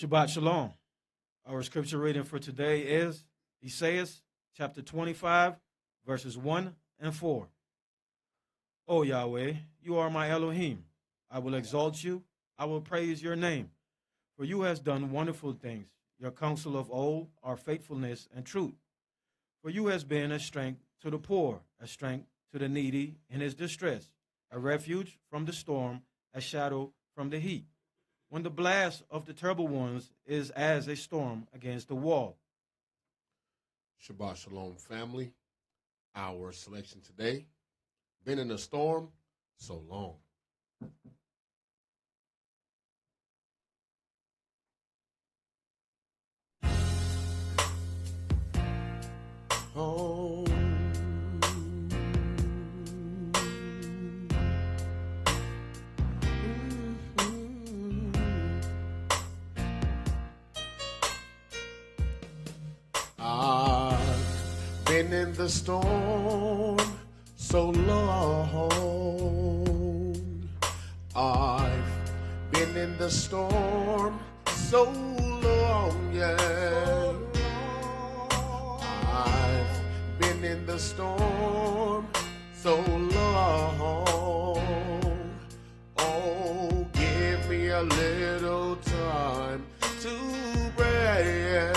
Shabbat Shalom. Our scripture reading for today is Isaiah chapter 25, verses 1 and 4. O Yahweh, you are my Elohim. I will exalt you. I will praise your name. For you has done wonderful things. Your counsel of old are faithfulness and truth. For you has been a strength to the poor, a strength to the needy in his distress, a refuge from the storm, a shadow from the heat. When the blast of the terrible ones is as a storm against the wall. Shabbat Shalom, family. Our selection today, been in a storm so long. Oh. I've been in the storm so long. I've been in the storm so long, yeah. I've been in the storm so long. Oh, give me a little time to pray.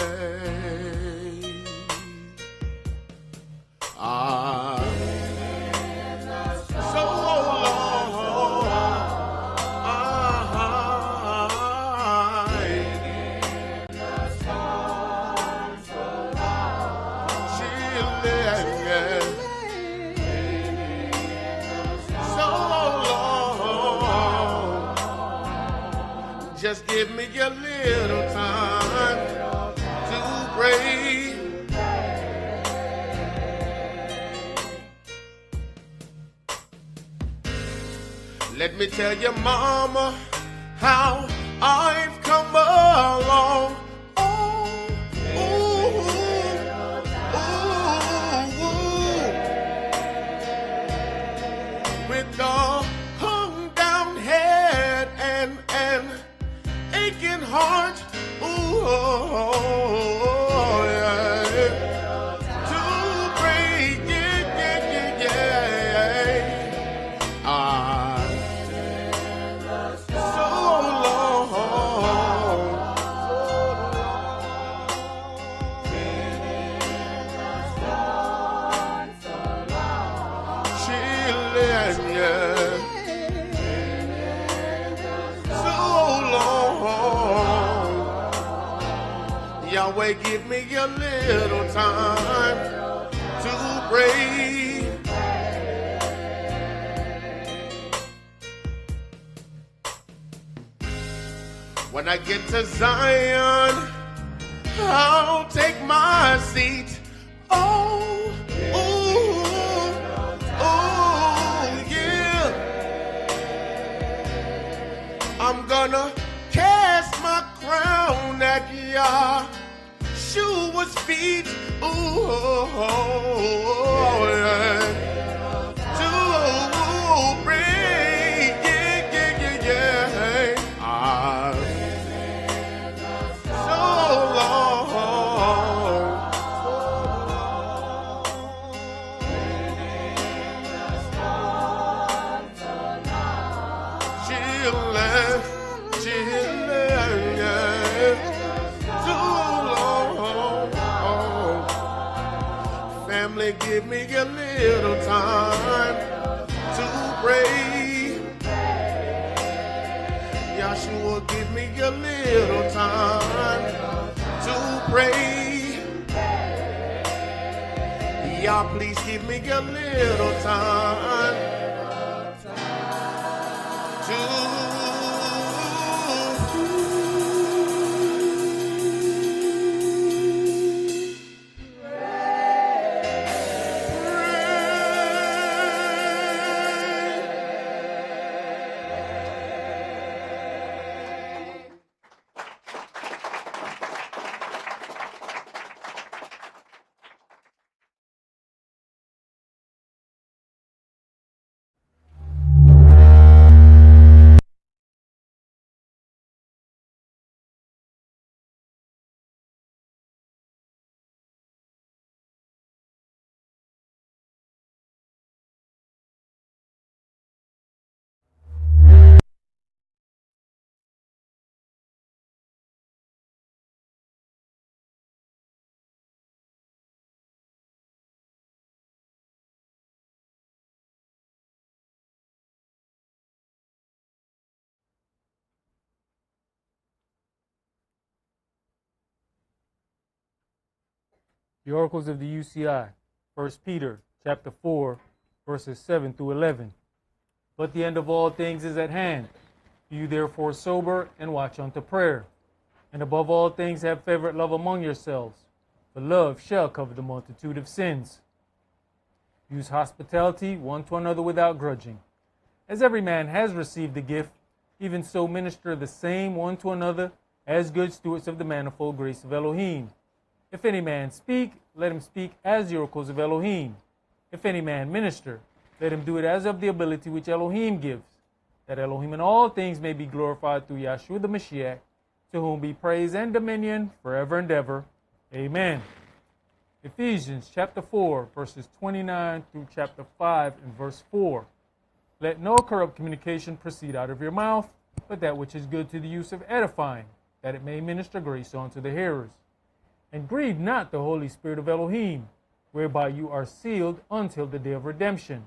Just give me a little time to pray. Let me tell you, mama, how I've come along. Oh, ooh, ooh, ooh. With the hung down head and aching heart, ooh, yeah, to pray, yeah. So long, chilling, yeah. Yahweh, give me a little time to pray. When I get to Zion, I'll take my seat. Oh, ooh, oh, yeah. I'm gonna cast my crown at Yahshua's feet. Ooh, yeah. To pray, yeah. So long. Chillin', yeah. Family, give me a little time to pray. Yahshua, give me a little time to pray. Y'all, please give me a little time to The oracles of the UCI, 1 Peter chapter 4, verses 7 through 11. But the end of all things is at hand. Be you therefore sober and watch unto prayer. And above all things have fervent love among yourselves, for love shall cover the multitude of sins. Use hospitality one to another without grudging. As every man has received the gift, even so minister the same one to another as good stewards of the manifold grace of Elohim. If any man speak, let him speak as the oracles of Elohim. If any man minister, let him do it as of the ability which Elohim gives, that Elohim in all things may be glorified through Yahshua the Mashiach, to whom be praise and dominion forever and ever. Amen. Ephesians chapter 4, verses 29 through chapter 5 and verse 4. Let no corrupt communication proceed out of your mouth, but that which is good to the use of edifying, that it may minister grace unto the hearers. And grieve not the Holy Spirit of Elohim, whereby you are sealed until the day of redemption.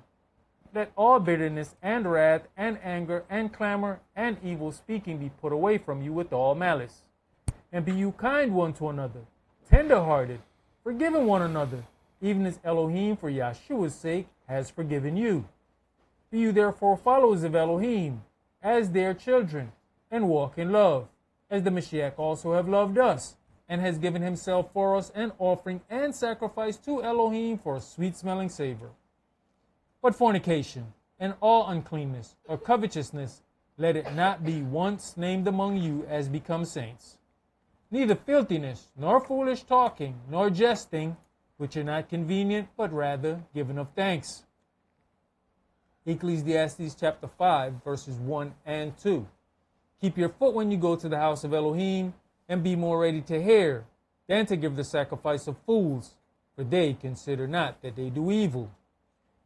Let all bitterness and wrath and anger and clamor and evil speaking be put away from you with all malice. And be you kind one to another, tender-hearted, forgiving one another, even as Elohim for Yahshua's sake has forgiven you. Be you therefore followers of Elohim, as their children, and walk in love, as the Mashiach also have loved us, and has given himself for us an offering and sacrifice to Elohim for a sweet-smelling savor. But fornication, and all uncleanness, or covetousness, let it not be once named among you as becomes saints. Neither filthiness, nor foolish talking, nor jesting, which are not convenient, but rather giving of thanks. Ecclesiastes chapter 5, verses 1 and 2. Keep your foot when you go to the house of Elohim, and be more ready to hear than to give the sacrifice of fools, for they consider not that they do evil.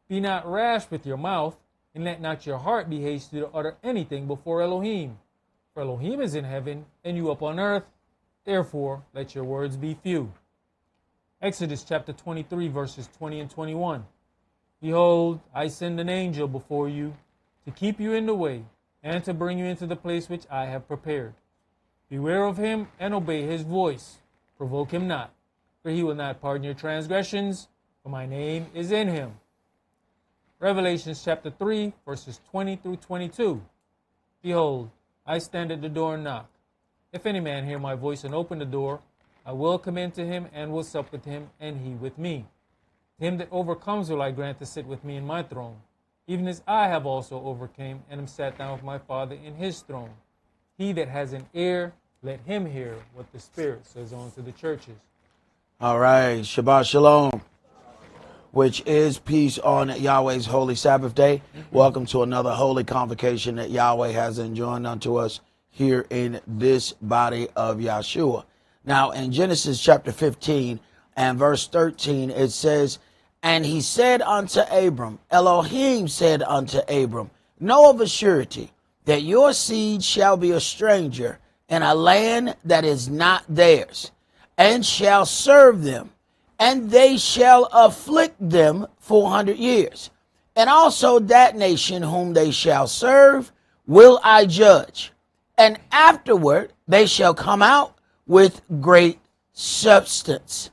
Be not rash with your mouth, and let not your heart be hasty to utter anything before Elohim. For Elohim is in heaven, and you upon earth, therefore let your words be few. Exodus chapter 23, verses 20 and 21. Behold, I send an angel before you, to keep you in the way, and to bring you into the place which I have prepared. Beware of him, and obey his voice. Provoke him not, for he will not pardon your transgressions, for my name is in him. Revelations chapter 3, verses 20 through 22. Behold, I stand at the door and knock. If any man hear my voice and open the door, I will come in to him and will sup with him, and he with me. To him that overcomes will I grant to sit with me in my throne, even as I have also overcame, and am sat down with my Father in his throne. He that has an ear, let him hear what the Spirit says unto the churches. All right, Shabbat Shalom, which is peace on Yahweh's holy Sabbath day. Welcome to another holy convocation that Yahweh has enjoined unto us here in this body of Yahshua. Now, in Genesis chapter 15 and verse 13, it says, And he said unto Abram, Elohim said unto Abram, Know of a surety that your seed shall be a stranger in a land that is not theirs, and shall serve them, and they shall afflict them 400 years. And also that nation whom they shall serve will I judge, and afterward they shall come out with great substance.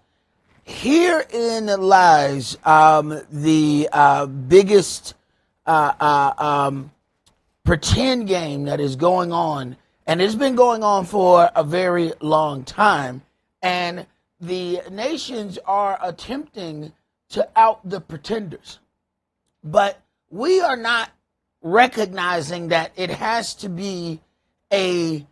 Herein lies the biggest pretend game that is going on, and it's been going on for a very long time, and the nations are attempting to out the pretenders. But we are not recognizing that it has to be a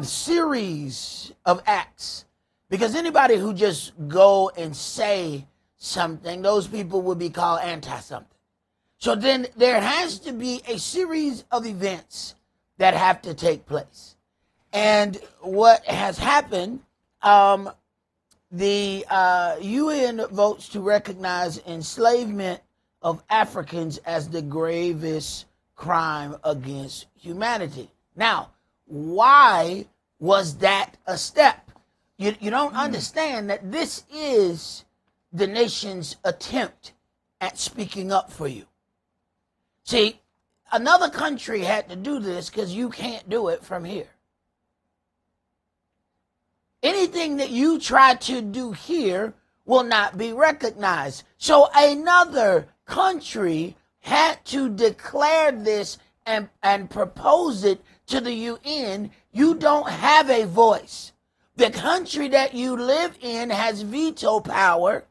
series of acts, because anybody who just go and say something, those people would be called anti-something. So then there has to be a series of events that have to take place. And what has happened, the UN votes to recognize enslavement of Africans as the gravest crime against humanity. Now, why was that a step? You don't understand that this is the nation's attempt at speaking up for you. See, another country had to do this because you can't do it from here. Anything that you try to do here will not be recognized. So another country had to declare this and propose it to the UN. You don't have a voice. The country that you live in has veto power.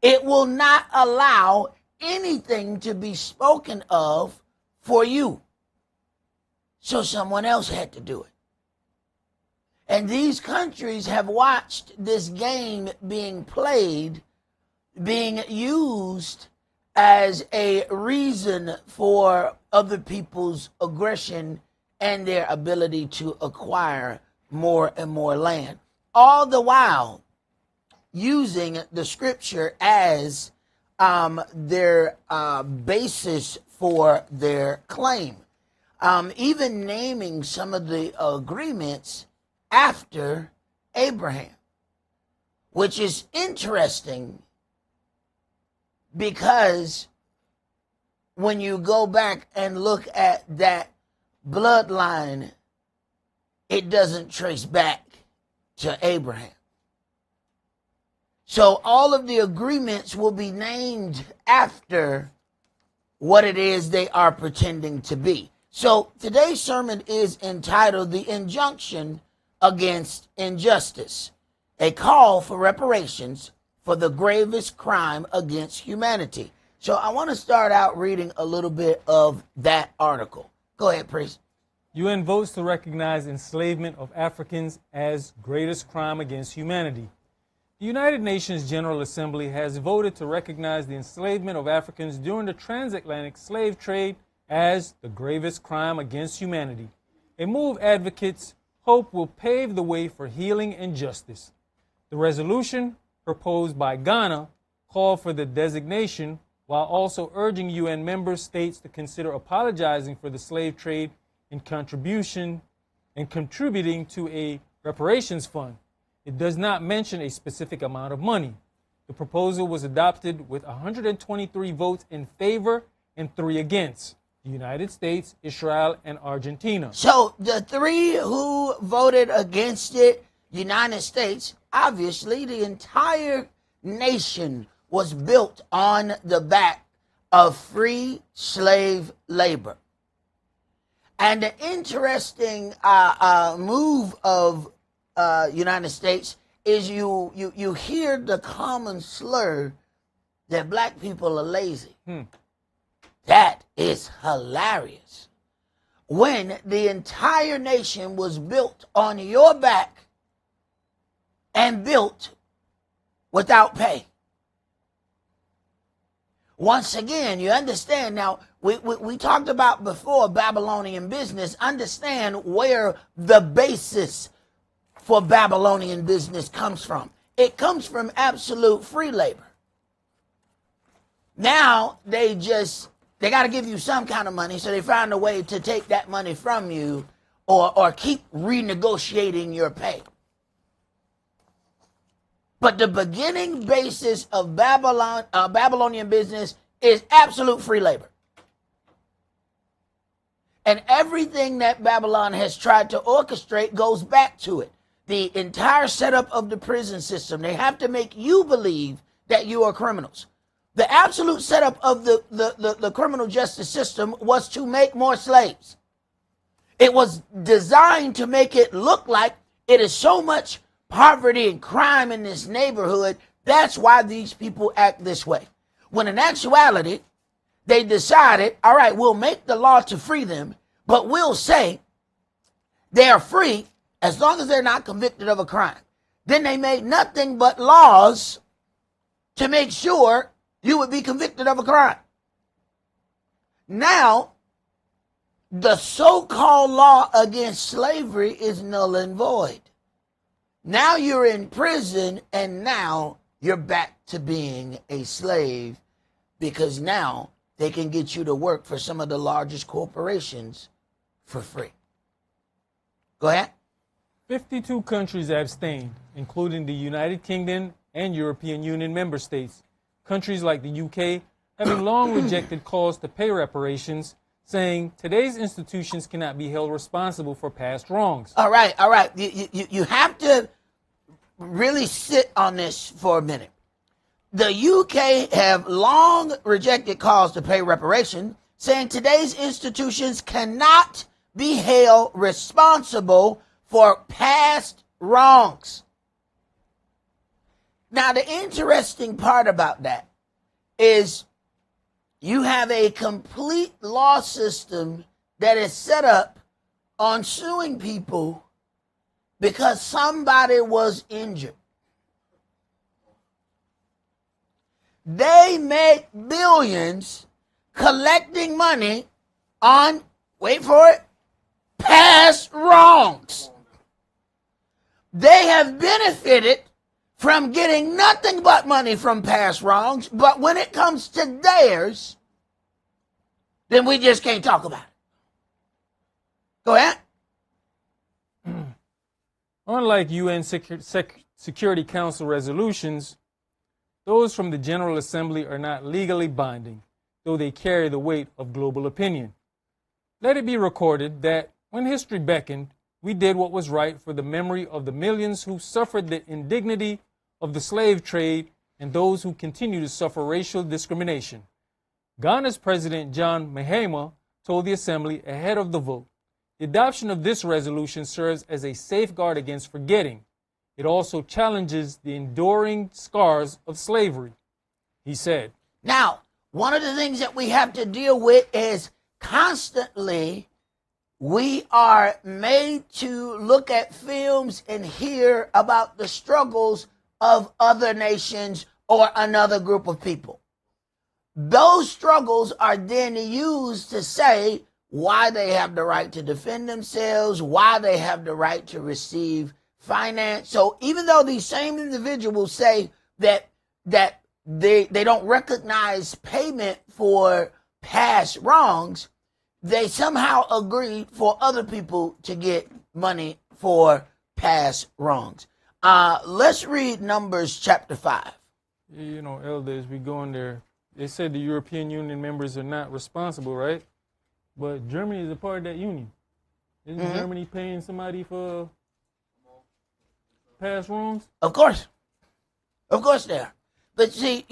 It will not allow anything to be spoken of for you. So someone else had to do it. And these countries have watched this game being played, being used as a reason for other people's aggression and their ability to acquire more and more land. All the while using the scripture as their basis for their claim. Even naming some of the agreements after Abraham, which is interesting because when you go back and look at that bloodline, it doesn't trace back to Abraham. So all of the agreements will be named after what it is they are pretending to be. So today's sermon is entitled The Injunction Against Injustice, a call for reparations for the gravest crime against humanity. So I want to start out reading a little bit of that article. Go ahead, priest. UN votes to recognize enslavement of Africans as greatest crime against humanity. The United Nations General Assembly has voted to recognize the enslavement of Africans during the transatlantic slave trade as the gravest crime against humanity, a move advocates hope will pave the way for healing and justice. The resolution proposed by Ghana called for the designation while also urging UN member states to consider apologizing for the slave trade and contributing to a reparations fund. It does not mention a specific amount of money. The proposal was adopted with 123 votes in favor and 3 against: the United States, Israel, and Argentina. So the 3 who voted against it, United States, obviously the entire nation was built on the back of free slave labor. And the interesting move of United States is you hear the common slur that black people are lazy. That is hilarious. When the entire nation was built on your back and built without pay. Once again, you understand now, we talked about before Babylonian business. Understand where the basis for Babylonian business comes from. It comes from absolute free labor. Now they got to give you some kind of money, so they found a way to take that money from you or keep renegotiating your pay. But the beginning basis of Babylonian business is absolute free labor. And everything that Babylon has tried to orchestrate goes back to it. The entire setup of the prison system, they have to make you believe that you are criminals. The absolute setup of the criminal justice system was to make more slaves. It was designed to make it look like it is so much poverty and crime in this neighborhood. That's why these people act this way. When in actuality, they decided, all right, we'll make the law to free them, but we'll say they are free as long as they're not convicted of a crime. Then they made nothing but laws to make sure you would be convicted of a crime. Now, the so-called law against slavery is null and void. Now you're in prison, and now you're back to being a slave, because now they can get you to work for some of the largest corporations for free. Go ahead. 52 countries abstained, including the United Kingdom and European Union member states. Countries like the UK having long rejected calls to pay reparations, saying today's institutions cannot be held responsible for past wrongs. All right. You have to really sit on this for a minute. the UK have long rejected calls to pay reparation, saying today's institutions cannot be held responsible for past wrongs. Now, the interesting part about that is you have a complete law system that is set up on suing people because somebody was injured. They make billions collecting money on, wait for it, past wrongs. They have benefited from getting nothing but money from past wrongs, but when it comes to theirs, then we just can't talk about it. Go ahead. Unlike UN Security Council resolutions, those from the General Assembly are not legally binding, though they carry the weight of global opinion. Let it be recorded that when history beckoned, we did what was right for the memory of the millions who suffered the indignity of the slave trade and those who continue to suffer racial discrimination. Ghana's President John Mahama told the Assembly ahead of the vote, the adoption of this resolution serves as a safeguard against forgetting. It also challenges the enduring scars of slavery, he said. Now, one of the things that we have to deal with is constantly we are made to look at films and hear about the struggles of other nations or another group of people. Those struggles are then used to say why they have the right to defend themselves, why they have the right to receive finance. So even though these same individuals say that they don't recognize payment for past wrongs, they somehow agree for other people to get money for past wrongs. Let's read Numbers chapter 5. You know, elders, we go in there. They said the European Union members are not responsible, right? But Germany is a part of that union. Isn't Germany paying somebody for past wrongs? Of course. Of course they are. But see,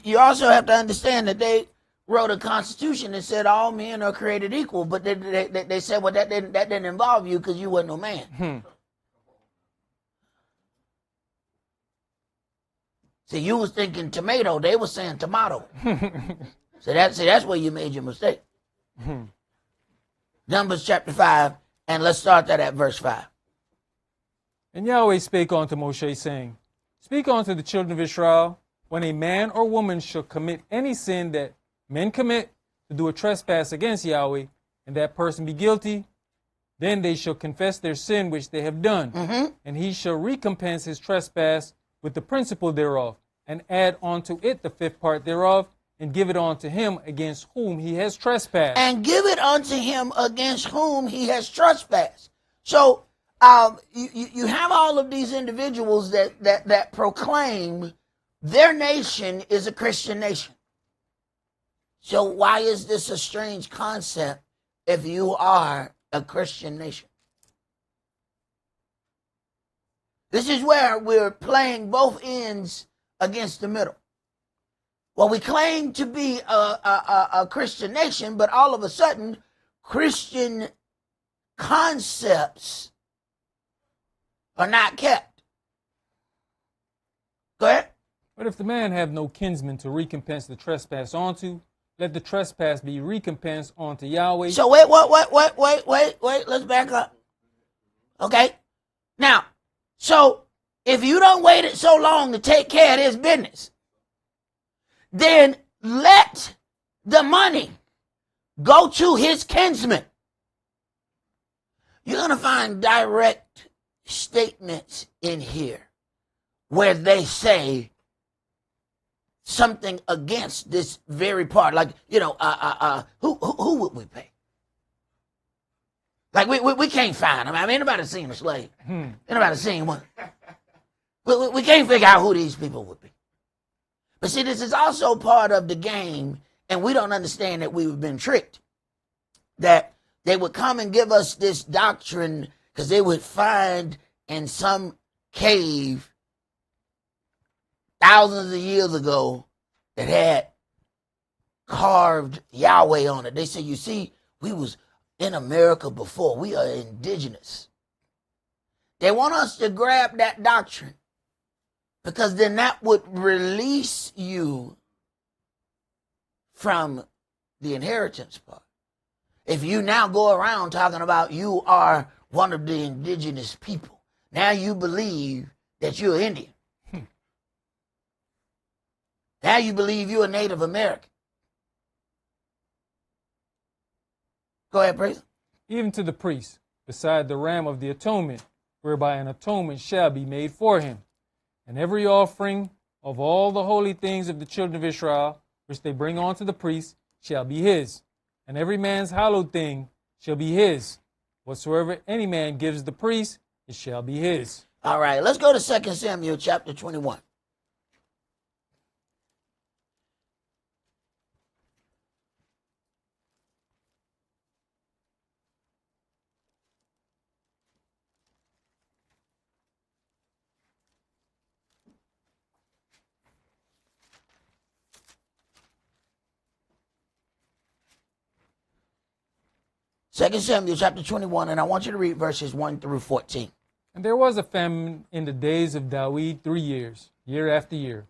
you also have to understand that they wrote a constitution that said all men are created equal, but they said, well, that didn't involve you because you wasn't no man. See, you was thinking tomato, they were saying tomato. That's where you made your mistake. Numbers chapter 5, and let's start that at verse 5. And Yahweh spake unto Moshe, saying, Speak unto the children of Israel, when a man or woman shall commit any sin that men commit to do a trespass against Yahweh, and that person be guilty, then they shall confess their sin which they have done, and he shall recompense his trespass with the principal thereof, and add unto it the fifth part thereof, and give it unto him against whom he has trespassed. And give it unto him against whom he has trespassed. So you have all of these individuals that proclaim their nation is a Christian nation. So why is this a strange concept if you are a Christian nation? This is where we're playing both ends against the middle. Well, we claim to be a Christian nation, but all of a sudden, Christian concepts are not kept. Go ahead. But if the man have no kinsman to recompense the trespass unto, let the trespass be recompensed unto Yahweh. So wait, let's back up. Okay? Now, so if you don't wait it so long to take care of this business, then let the money go to his kinsman. You're going to find direct statements in here where they say something against this very part. Like, who would we pay? Like, we can't find them. I mean, anybody seen a slave? Anybody seen one? We can't figure out who these people would be. But see, this is also part of the game, and we don't understand that we've been tricked. That they would come and give us this doctrine because they would find in some cave thousands of years ago that had carved Yahweh on it. They said, you see, we was in America before. We are indigenous. They want us to grab that doctrine because then that would release you from the inheritance part. If you now go around talking about you are one of the indigenous people, now you believe that you're Indian. Now you believe you're a Native American. Go ahead, praise. Even to the priest, beside the ram of the atonement, whereby an atonement shall be made for him. And every offering of all the holy things of the children of Israel, which they bring unto the priest, shall be his. And every man's hallowed thing shall be his. Whatsoever any man gives the priest, it shall be his. All right, let's go to 2 Samuel chapter 21. Second Samuel chapter 21, and I want you to read verses 1 through 14. And there was a famine in the days of David 3 years, year after year.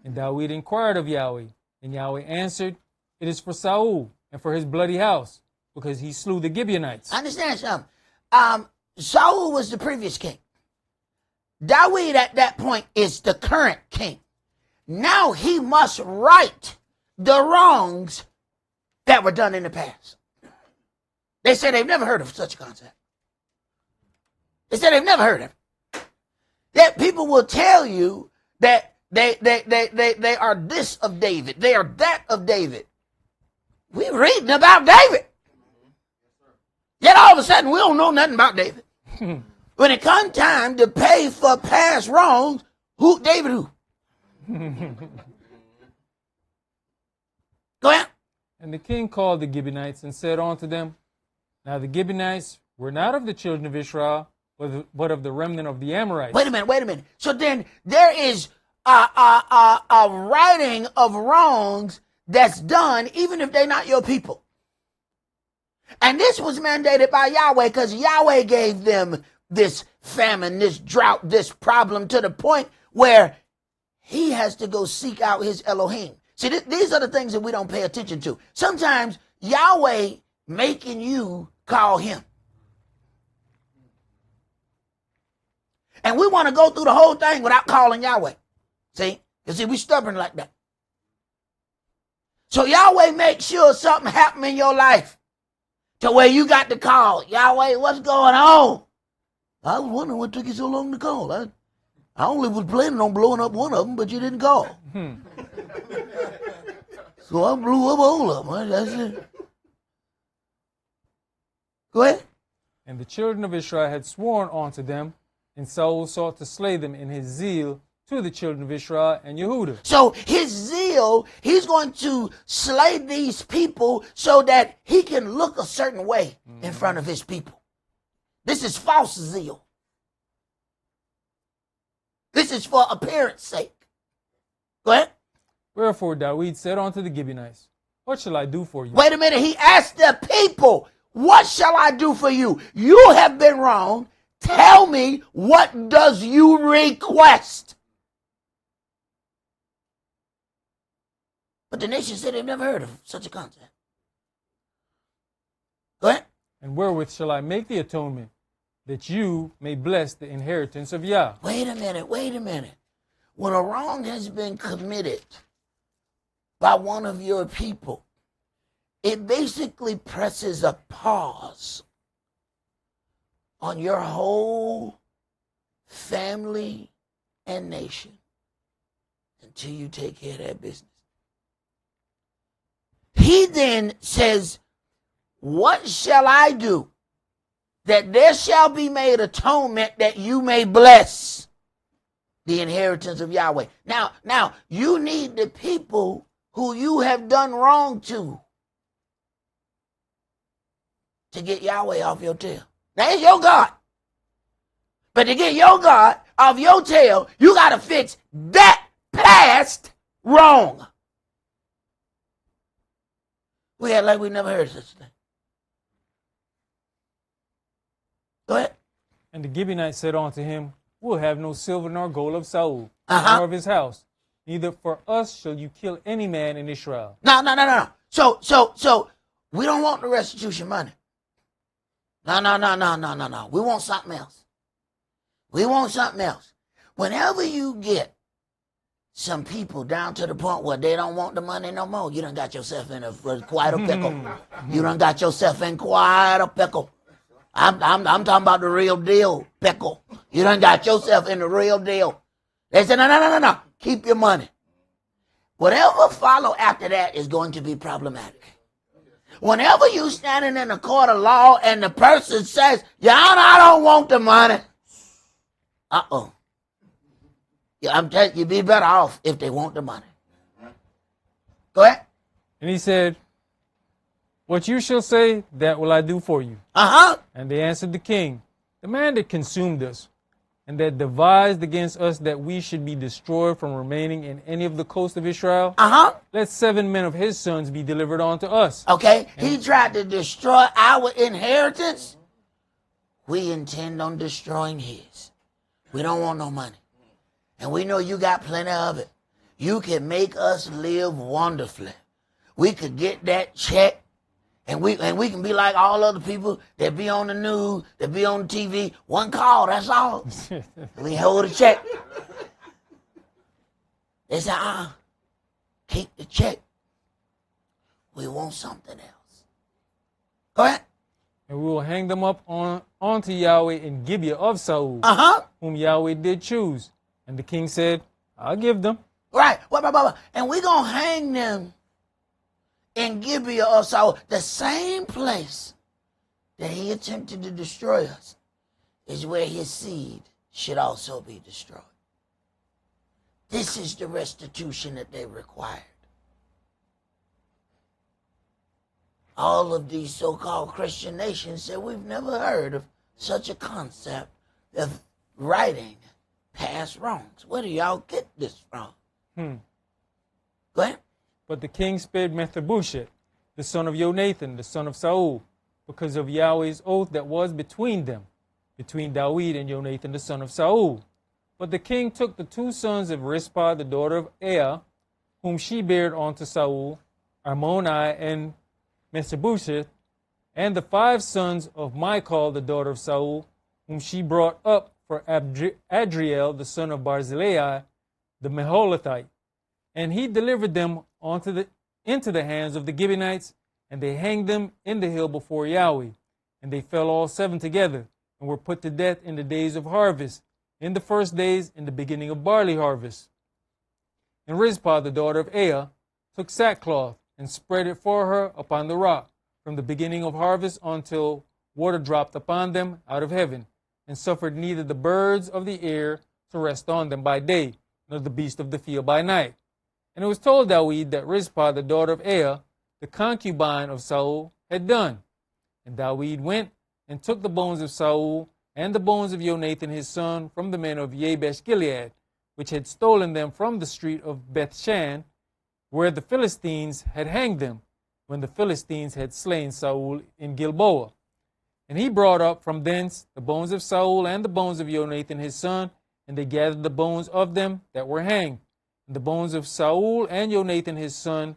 And David inquired of Yahweh, and Yahweh answered, it is for Saul and for his bloody house, because he slew the Gibeonites. Understand something. Saul was the previous king. David at that point is the current king. Now he must right the wrongs that were done in the past. They say they've never heard of such a concept. They say they've never heard of it. That people will tell you that they are this of David. They are that of David. We're reading about David. Yet all of a sudden we don't know nothing about David. When it comes time to pay for past wrongs, David who? Go ahead. And the king called the Gibeonites and said unto them, now the Gibeonites were not of the children of Israel, but of the remnant of the Amorites. Wait a minute. So then there is a righting of wrongs that's done even if they're not your people. And this was mandated by Yahweh because Yahweh gave them this famine, this drought, this problem to the point where he has to go seek out his Elohim. See, these are the things that we don't pay attention to. Sometimes Yahweh making you call him. And we want to go through the whole thing without calling Yahweh. See? You see, we're stubborn like that. So Yahweh makes sure something happened in your life to where you got to call. Yahweh, what's going on? I was wondering what took you so long to call. I only was planning on blowing up one of them, but you didn't call. So I blew up all of them. That's it. Go ahead. And the children of Israel had sworn unto them, and Saul sought to slay them in his zeal to the children of Israel and Yehudah. So his zeal, he's going to slay these people so that he can look a certain way in front of his people. This is false zeal. This is for appearance sake. Go ahead. Wherefore David said unto the Gibeonites, what shall I do for you? Wait a minute. He asked the people, what shall I do for you? You have been wrong. Tell me, what does you request? But the nation said they've never heard of such a concept. Go ahead. And wherewith shall I make the atonement, that you may bless the inheritance of Yah? Wait a minute. When a wrong has been committed by one of your people, it basically presses a pause on your whole family and nation until you take care of that business. He then says, what shall I do that there shall be made atonement that you may bless the inheritance of Yahweh? Now, you need the people who you have done wrong to get Yahweh off your tail. Now, it's your God. But to get your God off your tail, you got to fix that past wrong. We act like we never heard such a thing. Go ahead. And the Gibeonites said unto him, We'll have no silver nor gold of Saul, nor of his house. Neither for us shall you kill any man in Israel. No. So we don't want the restitution money. No. We want something else. We want something else. Whenever you get some people down to the point where they don't want the money no more, you done got yourself in quite a pickle. You done got yourself in quite a pickle. I'm talking about the real deal pickle. You done got yourself in the real deal. They said, no. Keep your money. Whatever follow after that is going to be problematic. Whenever you standing in a court of law and the person says, Your Honor, I don't want the money. Uh-oh. Yeah, I'm telling you, you'd be better off if they want the money. Go ahead. And he said, What you shall say, that will I do for you. And they answered the king, The man that consumed us, and that devised against us that we should be destroyed from remaining in any of the coast of Israel, let 7 men of his sons be delivered unto us. Okay, he tried to destroy our inheritance. We intend on destroying his. We don't want no money. And we know you got plenty of it. You can make us live wonderfully. We could get that check. And we can be like all other people that be on the news, that be on TV. One call, that's all. We hold a check. They say, keep the check. We want something else. Go ahead. And we will hang them up onto Yahweh in Gibeah of Saul, whom Yahweh did choose. And the king said, I'll give them. Right. And we're going to hang them in Gibeah of Saul, the same place that he attempted to destroy us, is where his seed should also be destroyed. This is the restitution that they required. All of these so-called Christian nations said, we've never heard of such a concept of righting past wrongs. Where do y'all get this from? Go ahead. But the king spared Mephibosheth, the son of Jonathan, the son of Saul, because of Yahweh's oath that was between them, between David and Jonathan, the son of Saul. But the king took the 2 sons of Rizpah, the daughter of Aiah, whom she bare unto Saul, Armoni and Mephibosheth, and the 5 sons of Michal, the daughter of Saul, whom she brought up for Adriel, the son of Barzillai, the Meholathite. And he delivered them into the hands of the Gibeonites, and they hanged them in the hill before Yahweh. And they fell all 7 together, and were put to death in the days of harvest, in the first days in the beginning of barley harvest. And Rizpah, the daughter of Aiah, took sackcloth, and spread it for her upon the rock, from the beginning of harvest until water dropped upon them out of heaven, and suffered neither the birds of the air to rest on them by day, nor the beast of the field by night. And it was told David that Rizpah, the daughter of Aiah, the concubine of Saul, had done. And David went and took the bones of Saul and the bones of Jonathan his son from the men of Jabesh Gilead, which had stolen them from the street of Bethshan, where the Philistines had hanged them, when the Philistines had slain Saul in Gilboa. And he brought up from thence the bones of Saul and the bones of Jonathan his son, and they gathered the bones of them that were hanged. And the bones of Saul and Jonathan his son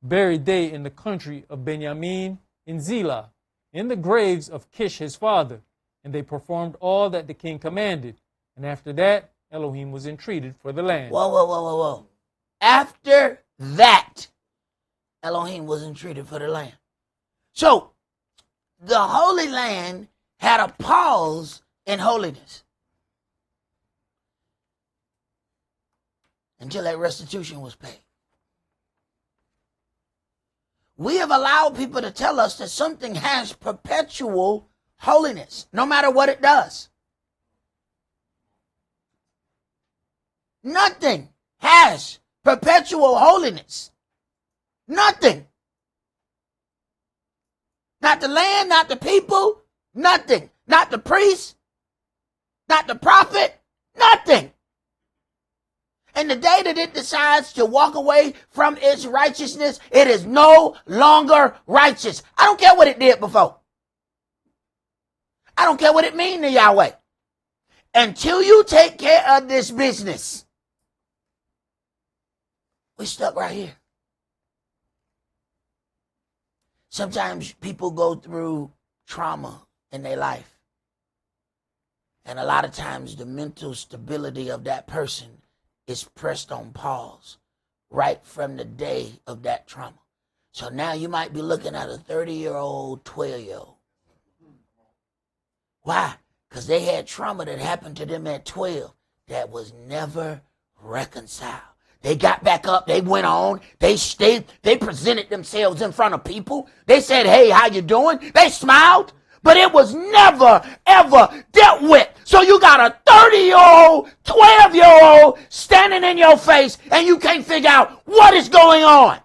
buried they in the country of Benjamin in Zelah, in the graves of Kish his father. And they performed all that the king commanded. And after that, Elohim was entreated for the land. Whoa. After that, Elohim was entreated for the land. So, the Holy Land had a pause in holiness until that restitution was paid. We have allowed people to tell us that something has perpetual holiness, no matter what it does. Nothing has perpetual holiness. Nothing. Not the land, not the people, nothing. Not the priest, not the prophet, nothing. And in the day that it decides to walk away from its righteousness, it is no longer righteous. I don't care what it did before. I don't care what it means to Yahweh. Until you take care of this business, we're stuck right here. Sometimes people go through trauma in their life. And a lot of times the mental stability of that person is pressed on pause right from the day of that trauma. So now you might be looking at a 30-year-old, 12-year-old. Why? Because they had trauma that happened to them at 12 that was never reconciled. They got back up. They went on. They presented themselves in front of people. They said, hey, how you doing? They smiled. But it was never, ever dealt with. So you got a 30-year-old, 12-year-old standing in your face, and you can't figure out what is going on.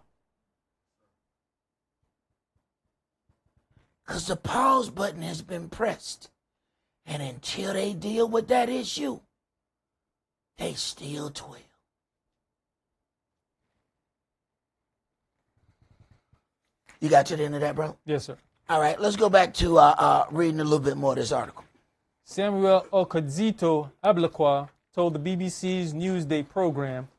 Because the pause button has been pressed. And until they deal with that issue, they still 12. You got to the end of that, bro? Yes, sir. All right, let's go back to reading a little bit more of this article. Samuel Okadzito Ablakwa told the BBC's Newsday program,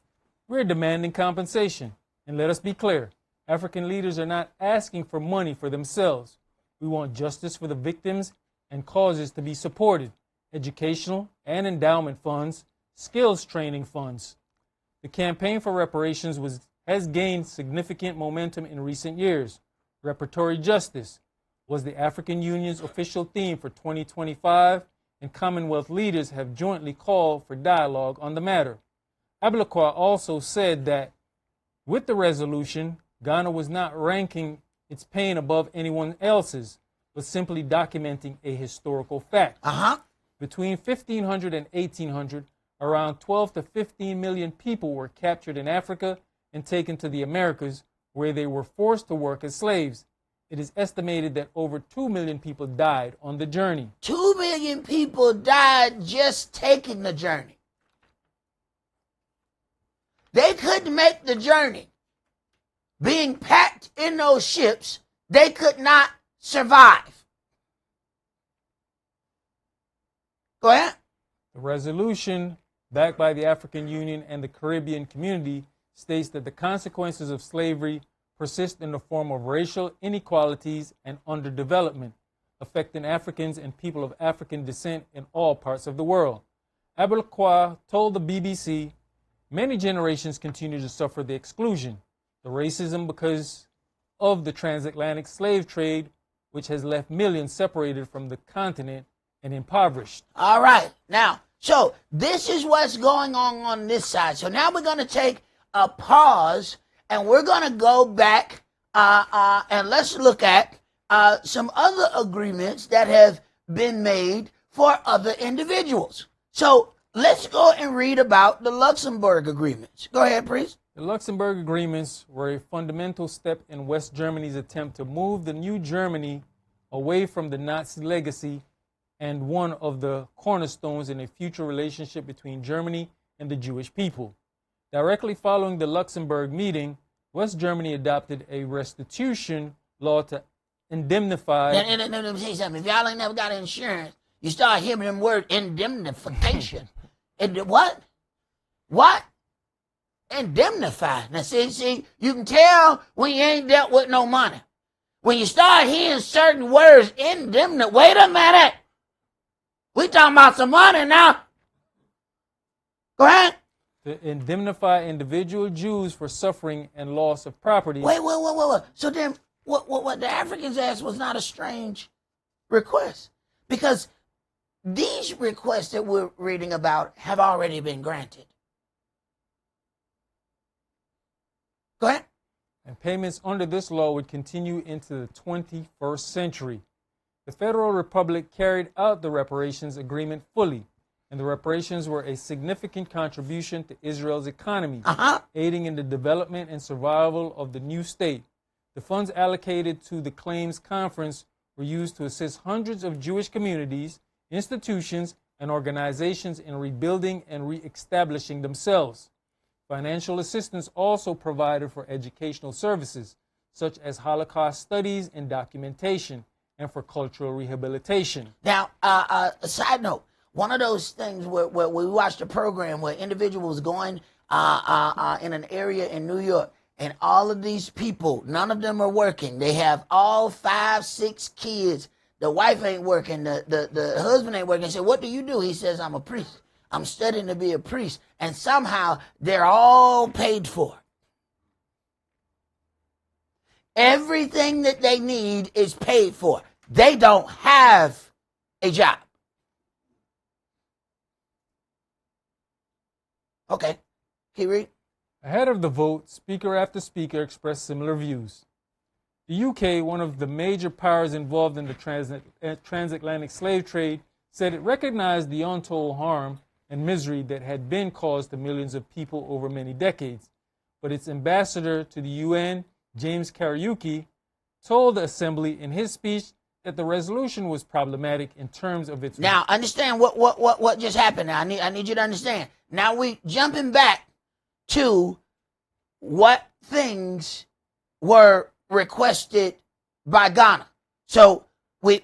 "We're demanding compensation. And let us be clear, African leaders are not asking for money for themselves. We want justice for the victims and causes to be supported, educational and endowment funds, skills training funds." The campaign for reparations has gained significant momentum in recent years. Reparatory justice was the African Union's official theme for 2025, and Commonwealth leaders have jointly called for dialogue on the matter. Ablakwa also said that with the resolution, Ghana was not ranking its pain above anyone else's, but simply documenting a historical fact. Between 1500 and 1800, around 12 to 15 million people were captured in Africa and taken to the Americas, where they were forced to work as slaves. It is estimated that over 2 million people died on the journey. 2 million people died just taking the journey. They couldn't make the journey. Being packed in those ships, they could not survive. Go ahead. The resolution, backed by the African Union and the Caribbean community, states that the consequences of slavery persist in the form of racial inequalities and underdevelopment, affecting Africans and people of African descent in all parts of the world. Ablakwa told the BBC, many generations continue to suffer the exclusion, the racism because of the transatlantic slave trade, which has left millions separated from the continent and impoverished. All right. Now, so this is what's going on this side. So now we're going to take a pause, and we're going to go back and let's look at some other agreements that have been made for other individuals. So let's go and read about the Luxembourg agreements. Go ahead, priest. The Luxembourg agreements were a fundamental step in West Germany's attempt to move the new Germany away from the Nazi legacy and one of the cornerstones in a future relationship between Germany and the Jewish people. Directly following the Luxembourg meeting, West Germany adopted a restitution law to indemnify. Let me say something. If y'all ain't never got insurance, you start hearing them word indemnification. What? What? Indemnify. Now, see, you can tell when you ain't dealt with no money. When you start hearing certain words, wait a minute. We talking about some money now. Go ahead. To indemnify individual Jews for suffering and loss of property. Wait. So then, what the Africans asked was not a strange request, because these requests that we're reading about have already been granted. Go ahead. And payments under this law would continue into the 21st century. The Federal Republic carried out the reparations agreement fully, and the reparations were a significant contribution to Israel's economy, aiding in the development and survival of the new state. The funds allocated to the claims conference were used to assist hundreds of Jewish communities, institutions, and organizations in rebuilding and reestablishing themselves. Financial assistance also provided for educational services, such as Holocaust studies and documentation, and for cultural rehabilitation. Now, a side note, one of those things where we watched a program where individuals going in an area in New York, and all of these people, none of them are working. They have all 5, 6 kids. The wife ain't working. The husband ain't working. They said, what do you do? He says, I'm a priest. I'm studying to be a priest. And somehow they're all paid for. Everything that they need is paid for. They don't have a job. Okay. Can you read? Ahead of the vote, speaker after speaker expressed similar views. The UK, one of the major powers involved in the transatlantic slave trade, said it recognized the untold harm and misery that had been caused to millions of people over many decades. But its ambassador to the UN, James Kariuki, told the assembly in his speech that the resolution was problematic in terms of its... Now, understand what just happened. Now, I need you to understand. Now we jumping back to what things were requested by Ghana. So we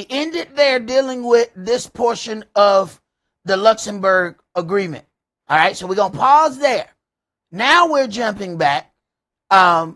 ended there dealing with this portion of the Luxembourg Agreement. All right, so we're going to pause there. Now we're jumping back. The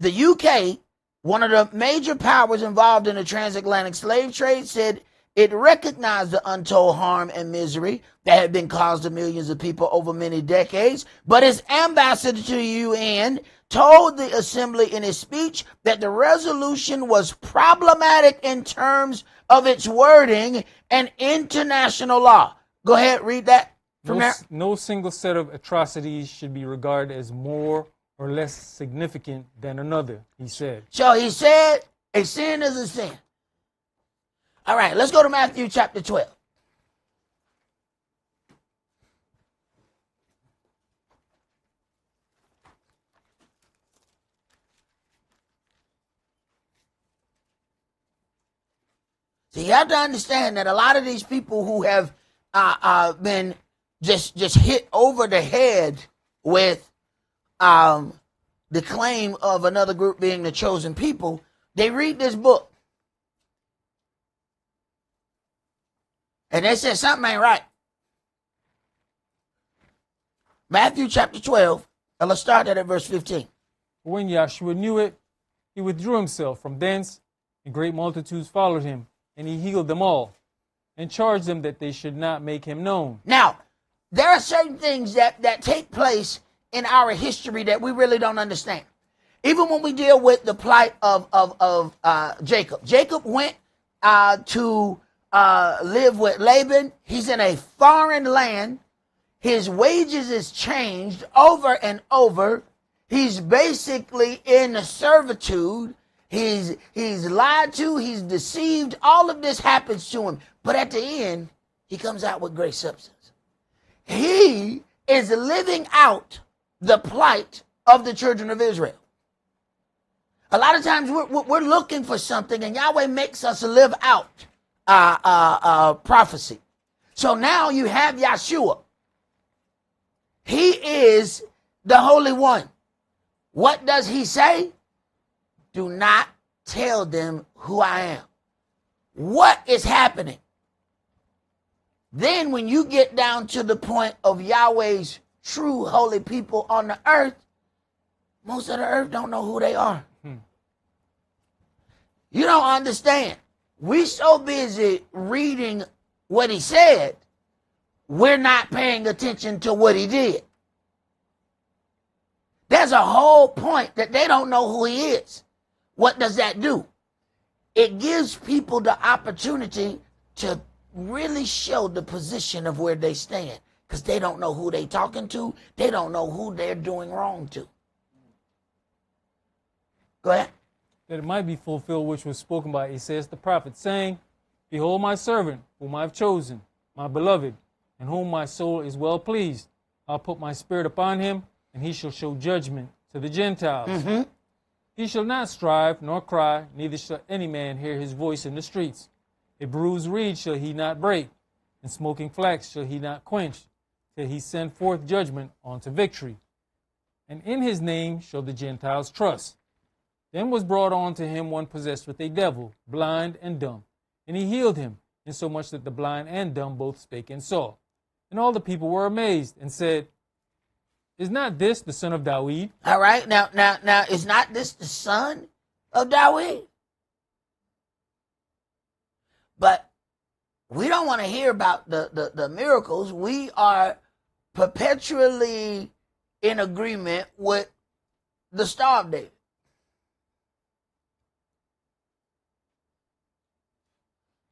UK, one of the major powers involved in the transatlantic slave trade, said it recognized the untold harm and misery that had been caused to millions of people over many decades, but its ambassador to the UN told the assembly in his speech that the resolution was problematic in terms of its wording and international law. Go ahead, read that from there. No single set of atrocities should be regarded as more or less significant than another, he said. So he said a sin is a sin. All right, let's go to Matthew chapter 12. So you have to understand that a lot of these people who have been just hit over the head with the claim of another group being the chosen people, they read this book. And they say something ain't right. Matthew chapter 12, and let's start at verse 15. When Yahshua knew it, he withdrew himself from thence, and great multitudes followed him, and he healed them all, and charged them that they should not make him known. Now, there are certain things that take place in our history that we really don't understand. Even when we deal with the plight of Jacob. Jacob went to live with Laban. He's in a foreign land. His wages is changed over and over. He's basically in servitude. He's lied to. He's deceived. All of this happens to him. But at the end, he comes out with great substance. He is living out the plight of the children of Israel. A lot of times we're looking for something, and Yahweh makes us live out prophecy. So now you have Yahshua. He is the Holy One. What does he say? Do not tell them who I am. What is happening? Then when you get down to the point of Yahweh's true holy people on the earth, most of the earth don't know who they are. You don't understand. We so busy reading what he said, we're not paying attention to what he did. There's a whole point that they don't know who he is. What does that do? It gives people the opportunity to really show the position of where they stand, because they don't know who they're talking to. They don't know who they're doing wrong to. Go ahead. That it might be fulfilled which was spoken by Esaias the prophet, saying, Behold my servant, whom I have chosen, my beloved, in whom my soul is well pleased. I'll put my spirit upon him, and he shall show judgment to the Gentiles. He shall not strive nor cry, neither shall any man hear his voice in the streets. A bruised reed shall he not break, and smoking flax shall he not quench, till he send forth judgment unto victory. And in his name shall the Gentiles trust. Then was brought on to him one possessed with a devil, blind and dumb. And he healed him, insomuch that the blind and dumb both spake and saw. And all the people were amazed, and said, Is not this the son of David? All right, now, is not this the son of David? But we don't want to hear about the miracles. We are perpetually in agreement with the Star of David.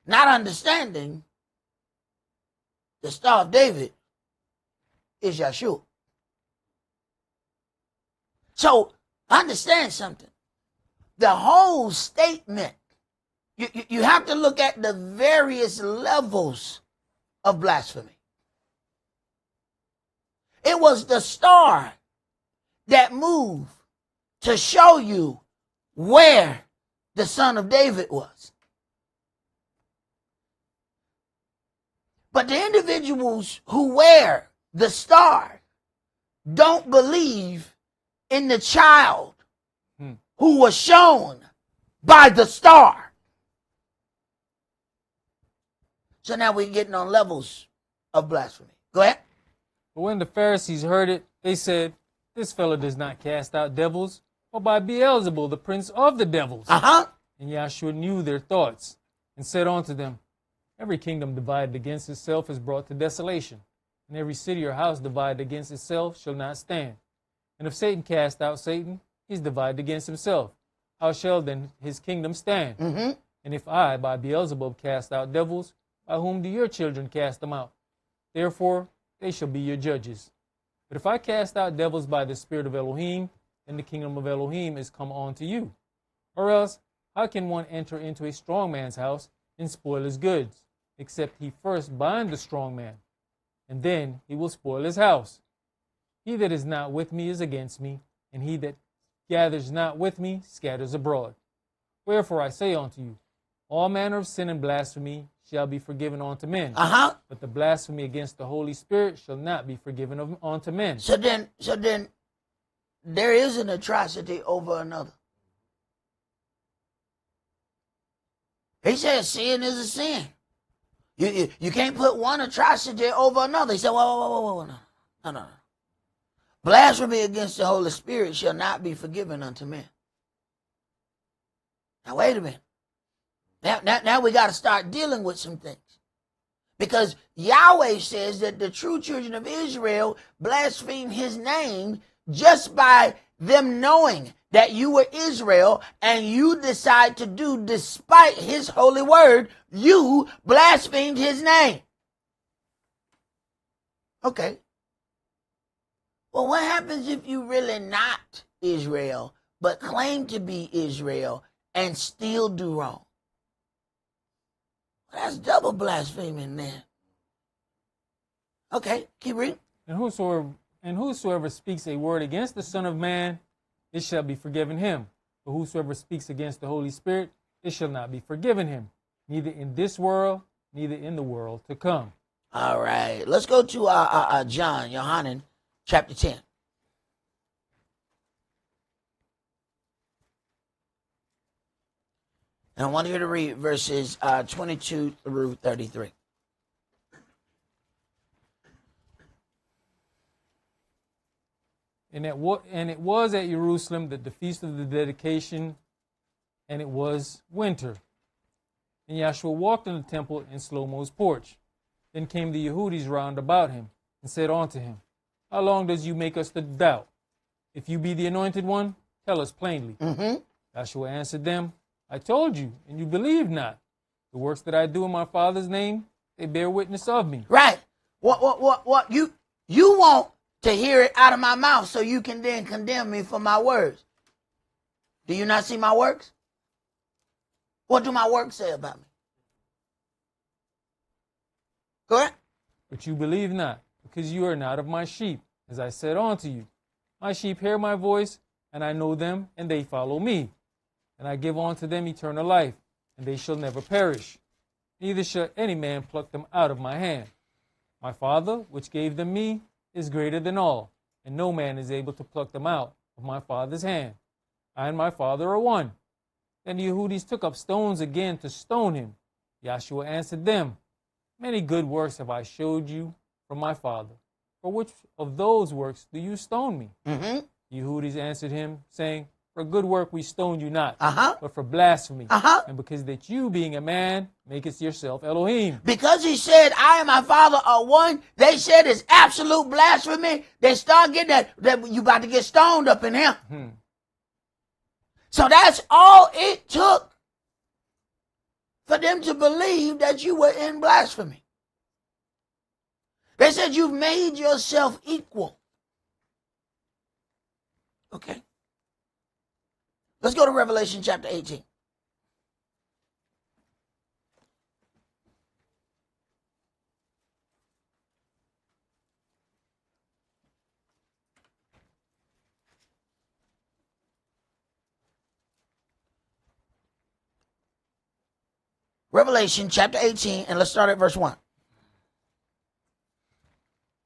Not understanding the Star of David is Yeshua. So understand something. The whole statement, you have to look at the various levels of blasphemy. It was the star that moved to show you where the Son of David was. But the individuals who wear the star don't believe in the child who was shown by the star. So now we're getting on levels of blasphemy. Go ahead. But when the Pharisees heard it, they said, This fellow does not cast out devils, but by Beelzebul, the prince of the devils. And Yahshua knew their thoughts, and said unto them, Every kingdom divided against itself is brought to desolation, and every city or house divided against itself shall not stand. And if Satan cast out Satan, he is divided against himself. How shall then his kingdom stand? And if I, by Beelzebub, cast out devils, by whom do your children cast them out? Therefore, they shall be your judges. But if I cast out devils by the Spirit of Elohim, then the kingdom of Elohim is come on to you. Or else, how can one enter into a strong man's house and spoil his goods, except he first bind the strong man, and then he will spoil his house? He that is not with me is against me, and he that gathers not with me scatters abroad. Wherefore I say unto you, all manner of sin and blasphemy shall be forgiven unto men, but the blasphemy against the Holy Spirit shall not be forgiven unto men. So then there is an atrocity over another. He says sin is a sin. You can't put one atrocity over another. He said, whoa, no. Blasphemy against the Holy Spirit shall not be forgiven unto men. Now wait a minute. Now we got to start dealing with some things. Because Yahweh says that the true children of Israel blaspheme his name just by them knowing that you were Israel and you decide to do despite his holy word, you blasphemed his name. Okay. Well, what happens if you really not Israel, but claim to be Israel and still do wrong? Well, that's double blaspheming then. Okay, keep reading. And whosoever speaks a word against the Son of Man, it shall be forgiven him. But whosoever speaks against the Holy Spirit, it shall not be forgiven him, neither in this world, neither in the world to come. All right, let's go to Yohanan, chapter 10. And I want you to read verses 22 through 33. And it was at Jerusalem that the feast of the dedication, and it was winter. And Yahshua walked in the temple in Shlomo's porch. Then came the Yehudis round about him, and said unto him, How long does you make us to doubt? If you be the anointed one, tell us plainly. Yahshua answered them, I told you, and you believe not. The works that I do in my Father's name, they bear witness of me. Right. What? You want to hear it out of my mouth so you can then condemn me for my words. Do you not see my works? What do my works say about me? Go ahead. But you believe not, because you are not of my sheep, as I said unto you. My sheep hear my voice, and I know them, and they follow me. And I give unto them eternal life, and they shall never perish. Neither shall any man pluck them out of my hand. My Father, which gave them me, is greater than all, and no man is able to pluck them out of my Father's hand. I and my Father are one. Then the Yehudis took up stones again to stone him. Yahshua answered them, Many good works have I showed you from my Father. For which of those works do you stone me? Mm-hmm. Yehudis answered him, saying, For good work we stone you not, Uh-huh. but for blasphemy, Uh-huh. and because that you, being a man, makest yourself Elohim. Because he said, I and my Father are one, they said it's absolute blasphemy. They start getting that you about to get stoned up in here. So that's all it took for them to believe that you were in blasphemy. They said you've made yourself equal. Okay. Let's go to Revelation chapter 18. Revelation chapter 18, and let's start at verse 1.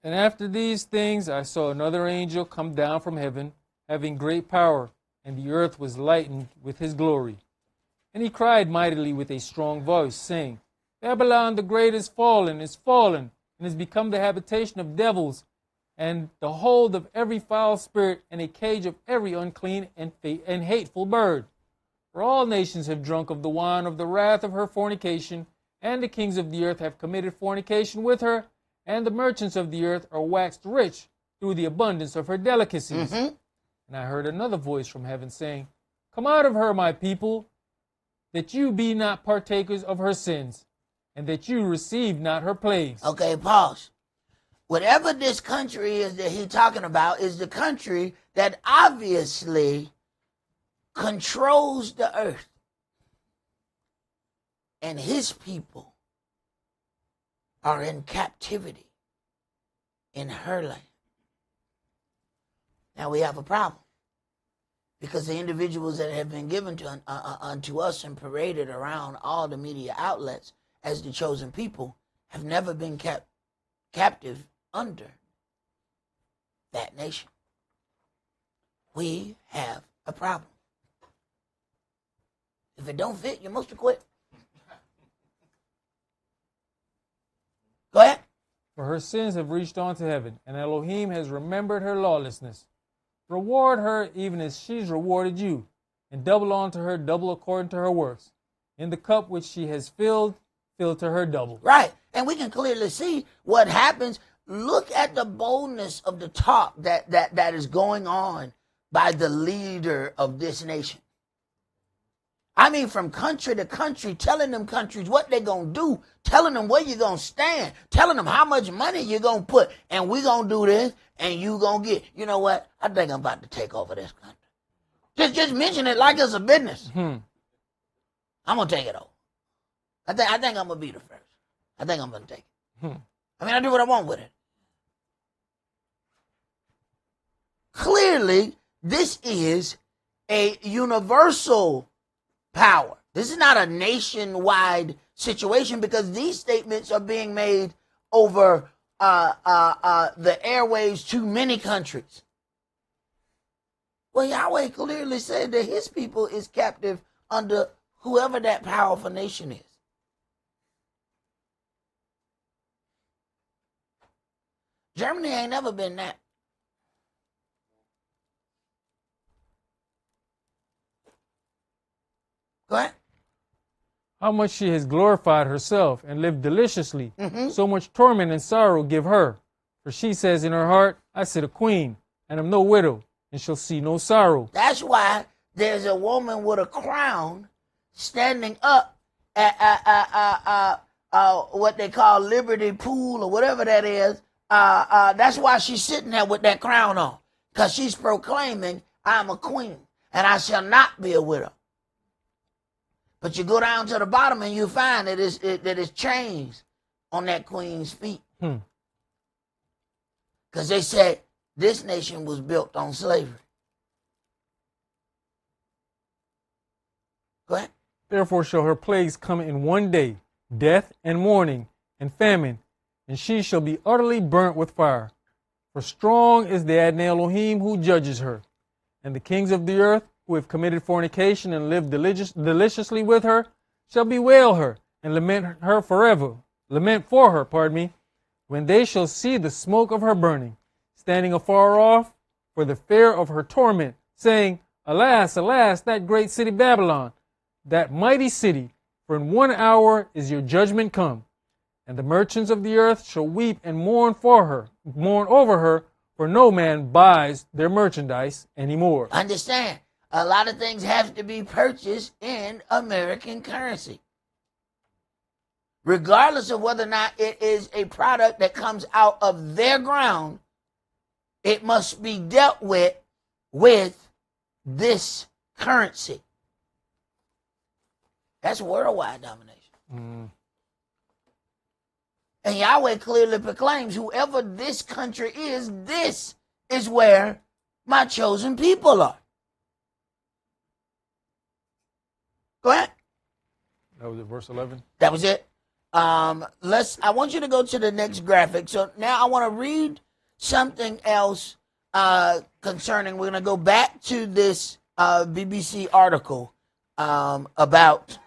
And after these things I saw another angel come down from heaven, having great power, and the earth was lightened with his glory. And he cried mightily with a strong voice, saying, Babylon the great is fallen, and is become the habitation of devils, and the hold of every foul spirit, and a cage of every unclean and hateful bird. For all nations have drunk of the wine of the wrath of her fornication, and the kings of the earth have committed fornication with her, and the merchants of the earth are waxed rich through the abundance of her delicacies. And I heard another voice from heaven saying, Come out of her, my people, that you be not partakers of her sins, and that you receive not her plagues. Okay, pause. Whatever this country is that he's talking about is the country that obviously controls the earth. And his people are in captivity in her land. Now we have a problem, because the individuals that have been given to unto us and paraded around all the media outlets as the chosen people have never been kept captive under that nation. We have a problem. If it don't fit, you must have quit. Go ahead. For her sins have reached on to heaven, and Elohim has remembered her lawlessness. Reward her even as she's rewarded you, and double unto her double according to her works. In the cup which she has filled, fill to her double. Right. And we can clearly see what happens. Look at the boldness of the talk that is going on by the leader of this nation. I mean, from country to country, telling them countries what they're going to do, telling them where you're going to stand, telling them how much money you're going to put, and we're going to do this, and you going to get, you know what? I think I'm about to take over this country. Just mention it like it's a business. I'm going to take it over. I think I'm going to be the first. I think I'm going to take it. I mean, I do what I want with it. Clearly, this is a universal power. This is not a nationwide situation, because these statements are being made over the airwaves to many countries. Well, Yahweh clearly said that his people is captive under whoever that powerful nation is. Germany ain't never been that. Go ahead. How much she has glorified herself and lived deliciously, so much torment and sorrow give her. For she says in her heart, I sit a queen, and am no widow, and shall see no sorrow. That's why there's a woman with a crown standing up at what they call Liberty Pool or whatever that is. That's why she's sitting there with that crown on, because she's proclaiming, I'm a queen, and I shall not be a widow. But you go down to the bottom and you find that it's chains on that queen's feet. Because they said this nation was built on slavery. Go ahead. Therefore shall her plagues come in one day, death and mourning and famine, and she shall be utterly burnt with fire. For strong is the Adonai Elohim who judges her. And the kings of the earth, who have committed fornication and lived deliciously with her, shall bewail her and lament for her, when they shall see the smoke of her burning, standing afar off for the fear of her torment, saying, Alas, alas, that great city Babylon, that mighty city, for in 1 hour is your judgment come. And the merchants of the earth shall weep and mourn over her, for no man buys their merchandise anymore. Understand, a lot of things have to be purchased in American currency. Regardless of whether or not it is a product that comes out of their ground, it must be dealt with this currency. That's worldwide domination. And Yahweh clearly proclaims, whoever this country is, this is where my chosen people are. Go ahead. That was it, verse 11? That was it. I want you to go to the next graphic. So now I want to read something else concerning, we're going to go back to this BBC article about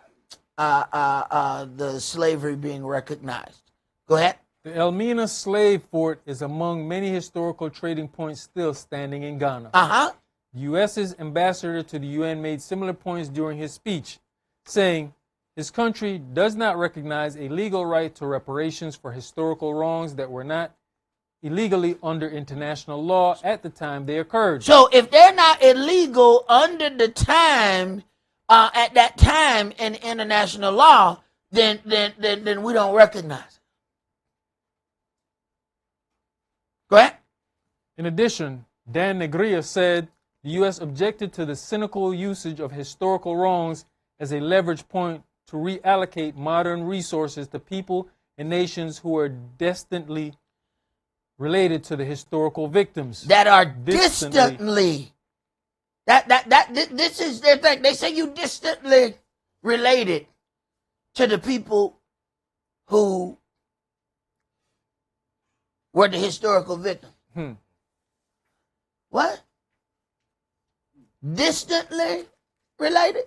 the slavery being recognized. Go ahead. The Elmina slave fort is among many historical trading points still standing in Ghana. The U.S.'s ambassador to the UN made similar points during his speech, saying his country does not recognize a legal right to reparations for historical wrongs that were not illegally under international law at the time they occurred. So if they're not illegal under the time, at that time in international law, then we don't recognize it. Go ahead. In addition, Dan Negria said the U.S. objected to the cynical usage of historical wrongs as a leverage point to reallocate modern resources to people and nations who are distantly related to the historical victims. That are distantly. This is their thing. They say you distantly related to the people who were the historical victims. What? Distantly related?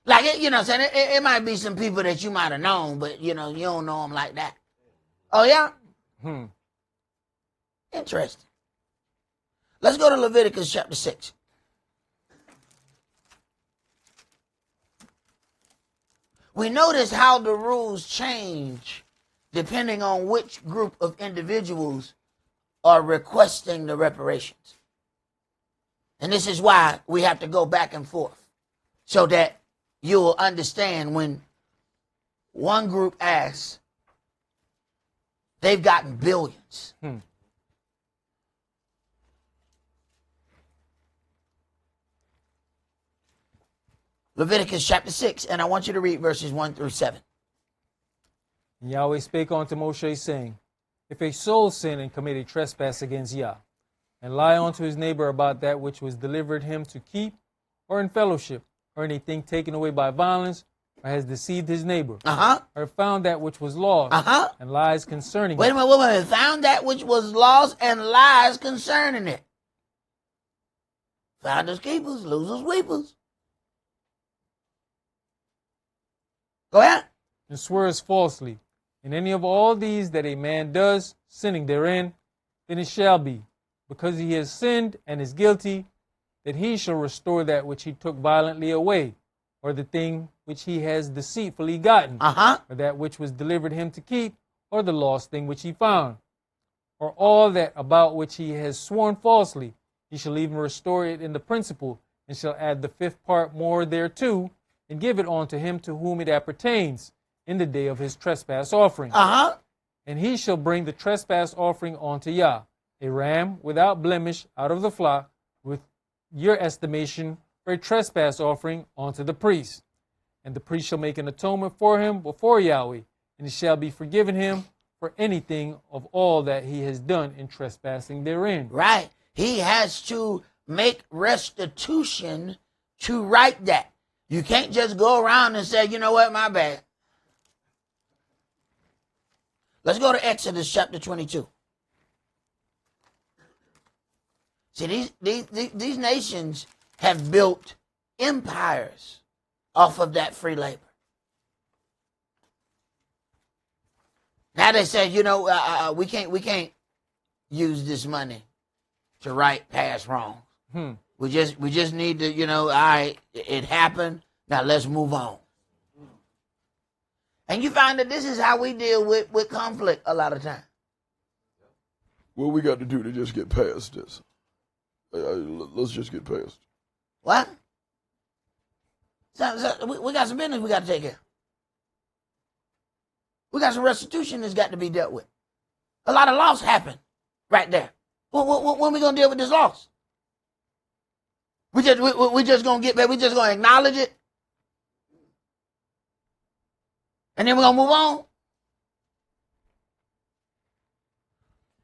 Like, it might be some people that you might have known, but, you don't know them like that. Oh, yeah? Interesting. Let's go to Leviticus chapter 6. We notice how the rules change depending on which group of individuals are requesting the reparations. And this is why we have to go back and forth, so that you will understand when one group asks, they've gotten billions. Leviticus chapter 6, and I want you to read verses 1 through 7. And Yahweh spake unto Moshe, saying, If a soul sin and commit a trespass against Yah, and lie unto his neighbor about that which was delivered him to keep, or in fellowship, or anything taken away by violence, or has deceived his neighbor, or found that which was lost, and lies concerning it. Wait a minute. Found that which was lost and lies concerning it. Finders keepers, losers weepers. Go ahead. And swears falsely. In any of all these that a man does, sinning therein, then it shall be, because he has sinned and is guilty, that he shall restore that which he took violently away, or the thing which he has deceitfully gotten, or that which was delivered him to keep, or the lost thing which he found, or all that about which he has sworn falsely. He shall even restore it in the principal, and shall add the 5th part more thereto, and give it unto him to whom it appertains, in the day of his trespass offering. And he shall bring the trespass offering unto Yah, a ram without blemish out of the flock, with your estimation for a trespass offering unto the priest. And the priest shall make an atonement for him before Yahweh, and it shall be forgiven him for anything of all that he has done in trespassing therein. Right. He has to make restitution to right that. You can't just go around and say, you know what, my bad. Let's go to Exodus chapter 22. See, these nations have built empires off of that free labor. Now they say, we can't use this money to right past wrongs. We just need to, all right, it happened. Now let's move on. And you find that this is how we deal with conflict a lot of times. What we got to do to just get past this? Let's just get past. What? So we got some business we got to take care of. We got some restitution that's got to be dealt with. A lot of loss happened right there. When are we going to deal with this loss? We just going to get back. We just going to acknowledge it. And then we're going to move on.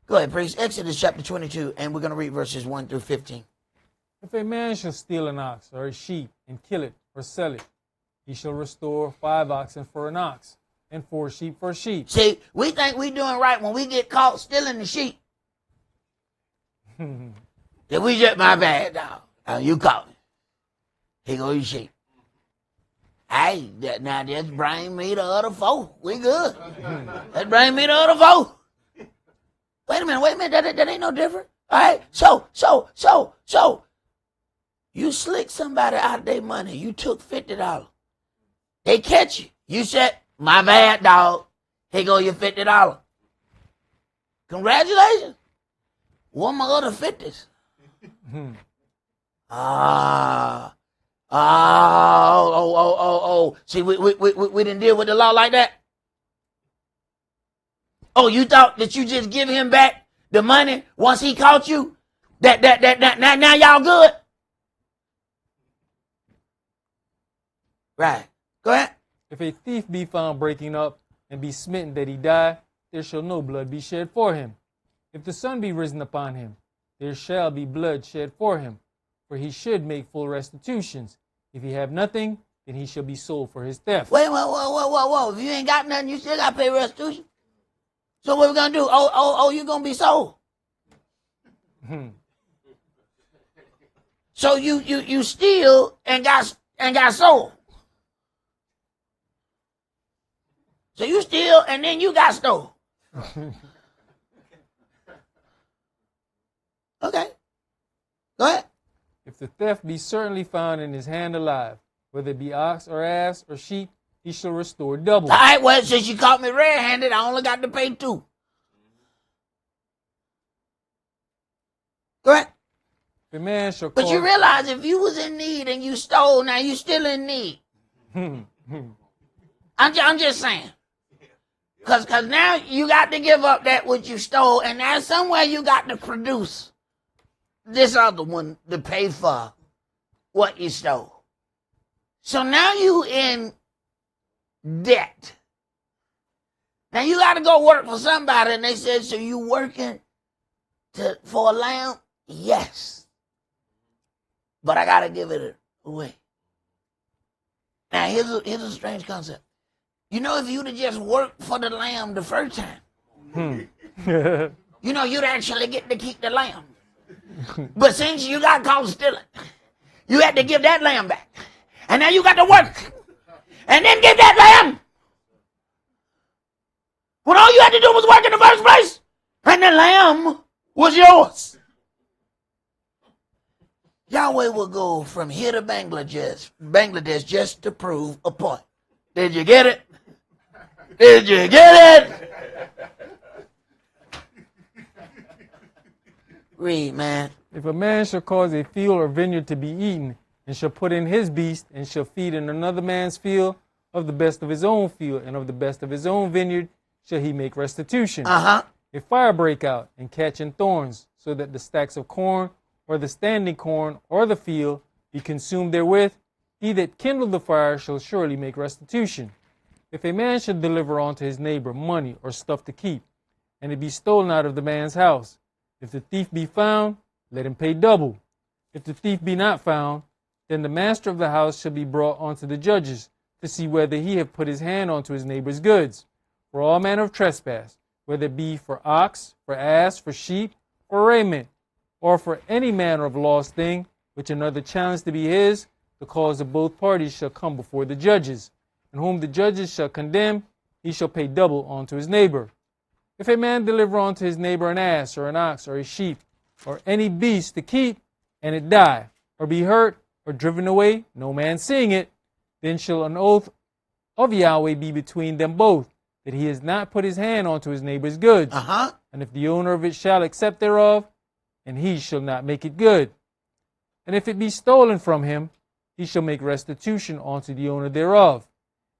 Go ahead, priest. Exodus chapter 22, and we're going to read verses 1 through 15. If a man shall steal an ox or a sheep and kill it or sell it, he shall restore 5 oxen for an ox and 4 sheep for a sheep. See, we think we're doing right when we get caught stealing the sheep. That we just, my bad, dog. You caught me. Here go your sheep. Hey, now just bring me the other 4. We good. Let's bring me the other 4. Wait a minute. That ain't no different. All right. So. You slick somebody out of their money. You took $50. They catch you. You said, my bad, dog. Here go your $50. Congratulations. What my other 50s? See, we didn't deal with the law like that. Oh, you thought that you just give him back the money once he caught you? Now y'all good? Right. Go ahead. If a thief be found breaking up and be smitten that he die, there shall no blood be shed for him. If the sun be risen upon him, there shall be blood shed for him, for he should make full restitutions. If he have nothing, then he shall be sold for his theft. Wait, whoa. If you ain't got nothing, you still got to pay restitution. So what we going to do? You going to be sold. So you steal and got sold. So you steal and then you got stole. Okay. Go ahead. If the theft be certainly found in his hand alive, whether it be ox or ass or sheep, he shall restore double. All right, well, since you caught me red-handed, I only got to pay 2. Go ahead. If a man shall But you realize if you was in need and you stole, now you still in need. I'm just saying. Because now you got to give up that which you stole, and now somewhere you got to produce this other one to pay for what you stole. So now you in debt. Now you got to go work for somebody, and they said, so you working for a lamb? Yes. But I got to give it away. Now here's a strange concept. You know, if you'd have just worked for the lamb the first time, you'd actually get to keep the lamb. But since you got caught stealing, you had to give that lamb back. And now you got to work. And then give that lamb. When all you had to do was work in the first place. And the lamb was yours. Yahweh will go from here to Bangladesh just to prove a point. Did you get it? Did you get it? Read, man. If a man shall cause a field or vineyard to be eaten, and shall put in his beast, and shall feed in another man's field, of the best of his own field, and of the best of his own vineyard, shall he make restitution. If fire break out, and catch in thorns, so that the stacks of corn, or the standing corn, or the field, be consumed therewith, he that kindled the fire shall surely make restitution. If a man should deliver unto his neighbor money or stuff to keep, and it be stolen out of the man's house, if the thief be found, let him pay double. If the thief be not found, then the master of the house shall be brought unto the judges, to see whether he have put his hand unto his neighbor's goods. For all manner of trespass whether it be for ox, for ass, for sheep, for raiment, or for any manner of lost thing, which another challenged to be his, the cause of both parties shall come before the judges, and whom the judges shall condemn, he shall pay double unto his neighbor. If a man deliver unto his neighbor an ass, or an ox, or a sheep, or any beast to keep, and it die, or be hurt, or driven away, no man seeing it, then shall an oath of Yahweh be between them both, that he has not put his hand unto his neighbor's goods. And if the owner of it shall accept thereof, and he shall not make it good. And if it be stolen from him, he shall make restitution unto the owner thereof.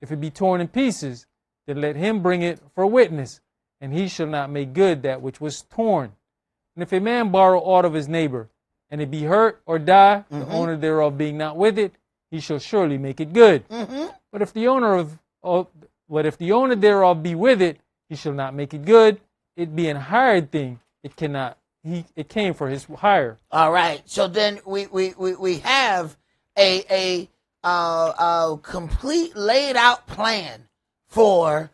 If it be torn in pieces, then let him bring it for witness, and he shall not make good that which was torn. And if a man borrow aught of his neighbor, and it be hurt or die, the owner thereof being not with it, he shall surely make it good. But if the owner thereof be with it, he shall not make it good. It being a hired thing, it came for his hire. All right. So then we have a complete laid out plan for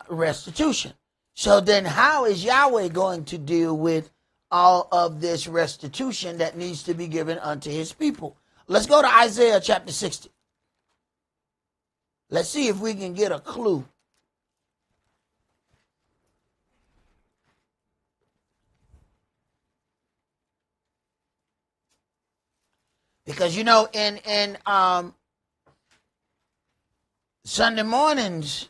restitution. So then how is Yahweh going to deal with all of this restitution that needs to be given unto his people? Let's go to Isaiah chapter 60. Let's see if we can get a clue. Because, you know, in Sunday morning's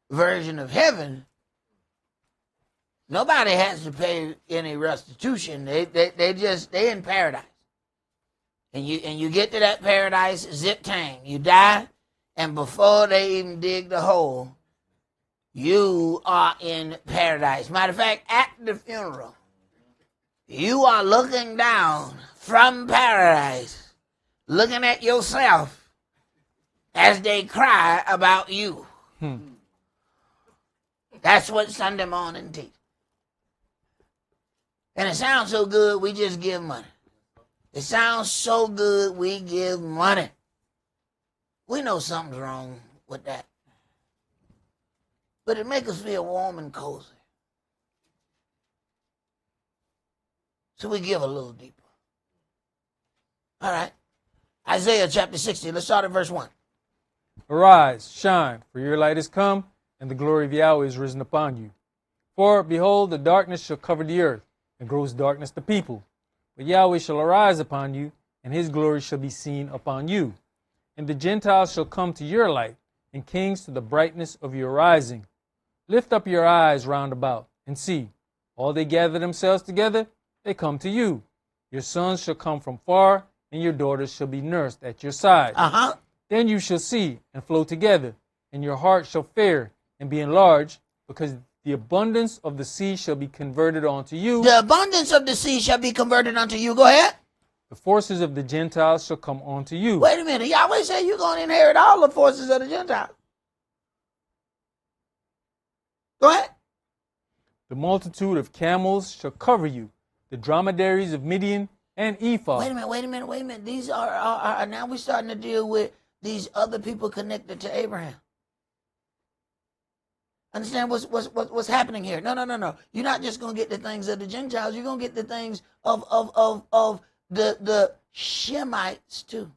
version of heaven, nobody has to pay any restitution. They in paradise. And you get to that paradise, zip tang. You die, and before they even dig the hole, you are in paradise. Matter of fact, at the funeral, you are looking down from paradise, looking at yourself as they cry about you. That's what Sunday morning teaches. And it sounds so good, we just give money. It sounds so good, we give money. We know something's wrong with that. But it makes us feel warm and cozy. So we give a little deeper. All right. Isaiah chapter 60. Let's start at verse 1. Arise, shine, for your light is come, and the glory of Yahweh is risen upon you. For, behold, the darkness shall cover the earth, and gross darkness the people. But Yahweh shall arise upon you, and his glory shall be seen upon you. And the Gentiles shall come to your light, and kings to the brightness of your rising. Lift up your eyes round about, and see. All they gather themselves together, they come to you. Your sons shall come from far, and your daughters shall be nursed at your side. Then you shall see and flow together, and your heart shall fare and be enlarged, because the abundance of the sea shall be converted unto you. The abundance of the sea shall be converted unto you. Go ahead. The forces of the Gentiles shall come unto you. Wait a minute. Yahweh said you're going to inherit all the forces of the Gentiles. Go ahead. The multitude of camels shall cover you, the dromedaries of Midian and Ephah. Wait a minute. These are now we're starting to deal with these other people connected to Abraham. Understand what's happening here? No. You're not just going to get the things of the Gentiles. You're going to get the things of the Shemites too.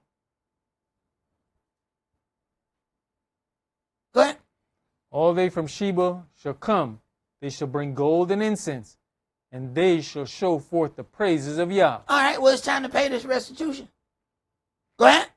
Go ahead. All they from Sheba shall come. They shall bring gold and incense, and they shall show forth the praises of Yah. All right, well, it's time to pay this restitution. Go ahead.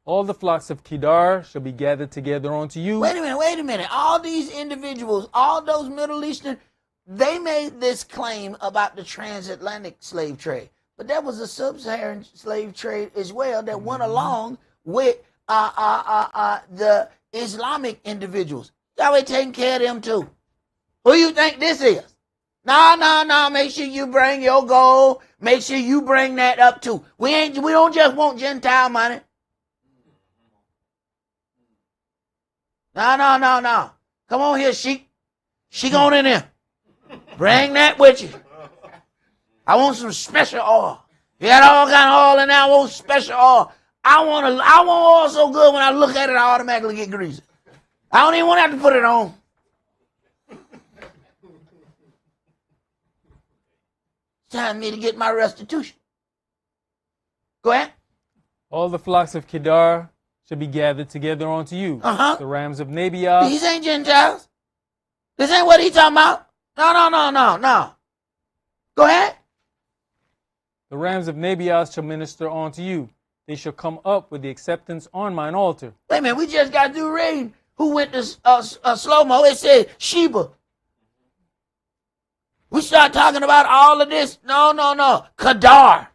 All the flocks of Kedar shall be gathered together unto you. Wait a minute. All these individuals, all those Middle Eastern, they made this claim about the transatlantic slave trade. But there was a sub-Saharan slave trade as well that went along with the Islamic individuals. Yahweh taking care of them too. Who you think this is? No. Make sure you bring your gold. Make sure you bring that up too. We don't just want Gentile money. No. Come on here, Sheik. Sheik on in there. Bring that with you. I want some special oil. You got all kind of oil in there. I want special oil. I want oil so good when I look at it, I automatically get greasy. I don't even want to have to put it on. time for me to get my restitution. Go ahead. All the flocks of Kedar shall be gathered together unto you. The rams of Nabiah. These ain't Gentiles. This ain't what he talking about. No. Go ahead. The rams of Nabiah shall minister unto you. They shall come up with the acceptance on mine altar. Wait a minute, we just got through reading. Who went to slow-mo? It said Sheba. We start talking about all of this. No. Kedar.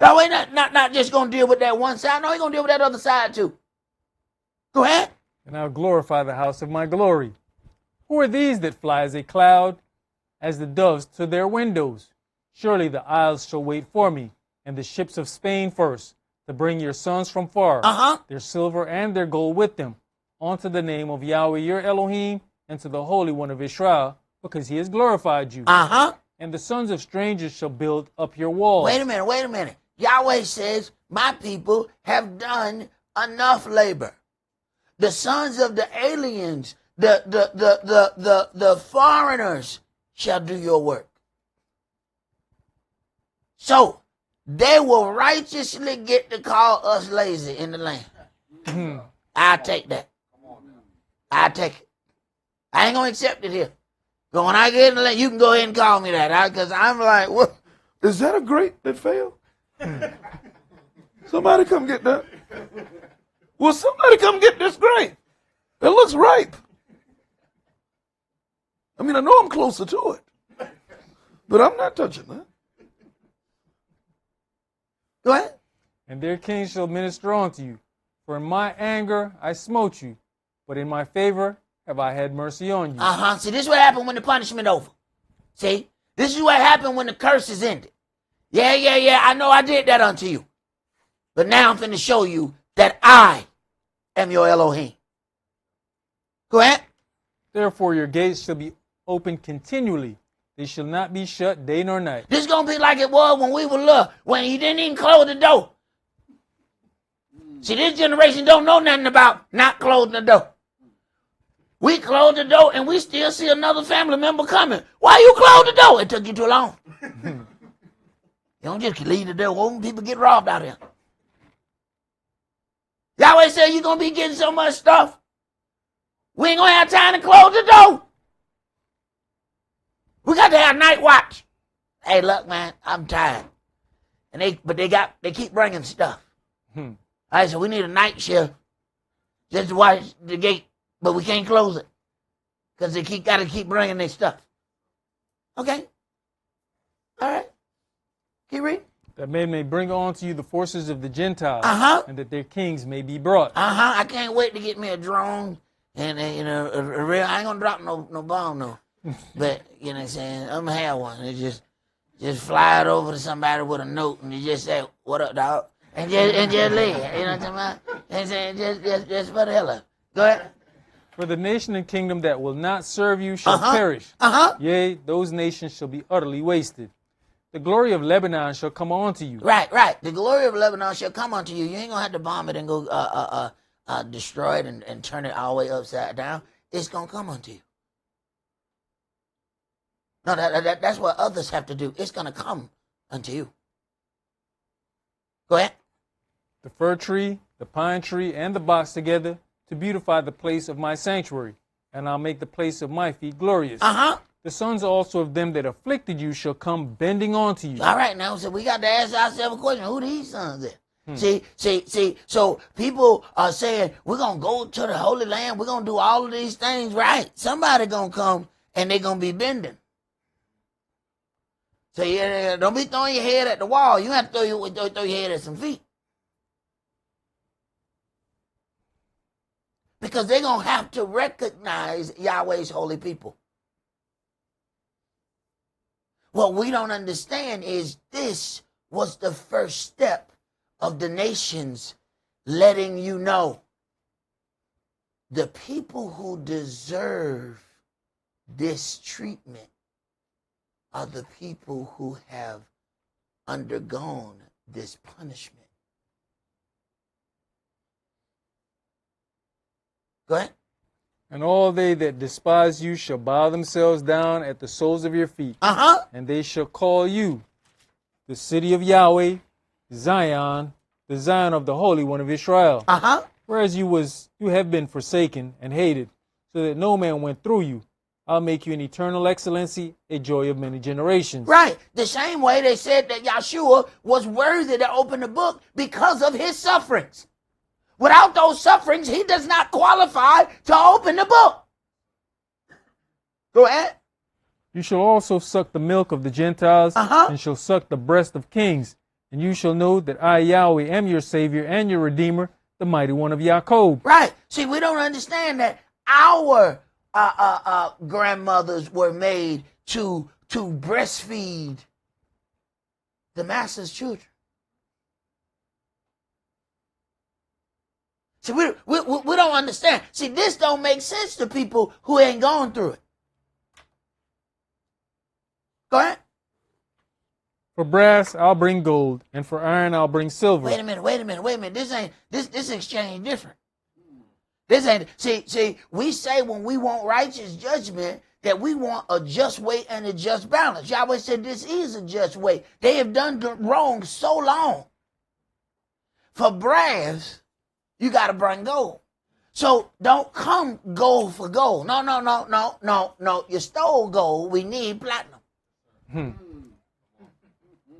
Yahweh not just going to deal with that one side. No, he's going to deal with that other side too. Go ahead. And I'll glorify the house of my glory. Who are these that fly as a cloud, as the doves to their windows? Surely the isles shall wait for me, and the ships of Spain first, to bring your sons from far, their silver and their gold with them, unto the name of Yahweh your Elohim, and to the Holy One of Israel, because he has glorified you. And the sons of strangers shall build up your walls. Wait a minute. Yahweh says, my people have done enough labor. The sons of the aliens, the foreigners shall do your work. So they will righteously get to call us lazy in the land. I'll take that. I'll take it. I ain't gonna accept it here. But when I get in the land, you can go ahead and call me that. Because I'm like, what? Is that a grape that failed? Somebody come get that. Will somebody come get this grape? It looks ripe. I mean, I know I'm closer to it, but I'm not touching that. Go ahead. And their kings shall minister unto you. For in my anger I smote you, but in my favor have I had mercy on you. See, this is what happened when the punishment over. See, this is what happened when the curse is ended. Yeah, I know I did that unto you. But now I'm finna show you that I am your Elohim. Go ahead. Therefore your gates shall be open continually. They shall not be shut day nor night. This is going to be like it was when we were little, when he didn't even close the door. See, this generation don't know nothing about not closing the door. We close the door and we still see another family member coming. Why you close the door? It took you too long. You don't just leave the door open. People get robbed out here. Yahweh said you're going to be getting so much stuff. We ain't going to have time to close the door. We got to have night watch. Hey, look, man, I'm tired. And they keep bringing stuff. All right, so we need a night shift just to watch the gate, but we can't close it because they got to keep bringing their stuff. Okay. All right. Keep reading. That men may bring on to you the forces of the Gentiles, and that their kings may be brought. I can't wait to get me a drone and a real. I ain't gonna drop no bomb no, but you know what I'm saying. I'm gonna have one. It just fly it over to somebody with a note and you just say, "What up, dog?" and just leave. You know what I'm talking about? And saying just for the hell of it. Go ahead. For the nation and kingdom that will not serve you shall perish. Yea, those nations shall be utterly wasted. The glory of Lebanon shall come unto you. Right. The glory of Lebanon shall come unto you. You ain't going to have to bomb it and go destroy it and turn it all the way upside down. It's going to come unto you. No, that's what others have to do. It's going to come unto you. Go ahead. The fir tree, the pine tree, and the box together to beautify the place of my sanctuary, and I'll make the place of my feet glorious. The sons also of them that afflicted you shall come bending onto you. All right, now, so we got to ask ourselves a question. Who these sons are? See, so people are saying, we're going to go to the Holy Land. We're going to do all of these things, right? Somebody going to come and they're going to be bending. So don't be throwing your head at the wall. You have to throw your head at some feet. Because they're going to have to recognize Yahweh's holy people. What we don't understand is this was the first step of the nations letting you know the people who deserve this treatment are the people who have undergone this punishment. Go ahead. And all they that despise you shall bow themselves down at the soles of your feet. And they shall call you the city of Yahweh, Zion, the Zion of the Holy One of Israel. Whereas you have been forsaken and hated, so that no man went through you. I'll make you an eternal excellency, a joy of many generations. Right. The same way they said that Yahshua was worthy to open the book because of his sufferings. Without those sufferings, he does not qualify to open the book. Go ahead. You shall also suck the milk of the Gentiles, and shall suck the breast of kings. And you shall know that I, Yahweh, am your Savior and your Redeemer, the mighty one of Jacob. Right. See, we don't understand that our grandmothers were made to breastfeed the master's children. See, we don't understand. See, this don't make sense to people who ain't gone through it. Go ahead. For brass I'll bring gold, and for iron I'll bring silver. Wait a minute. This exchange different. This ain't see, we say when we want righteous judgment that we want a just weight and a just balance. Yahweh said this is a just weight. They have done wrong so long. For brass, you got to bring gold. So don't come gold for gold. No. You stole gold. We need platinum.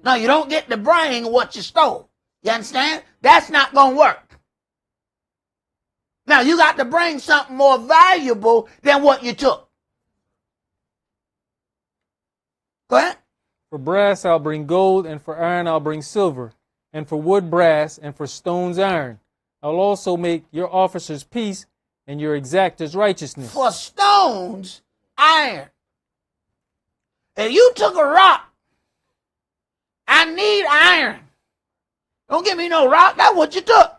No, you don't get to bring what you stole. You understand? That's not going to work. Now, you got to bring something more valuable than what you took. Go ahead. For brass I'll bring gold, and for iron I'll bring silver, and for wood brass, and for stones iron. I'll also make your officers peace, and your exactors righteousness. For stones iron. If you took a rock, I need iron. Don't give me no rock. That's what you took.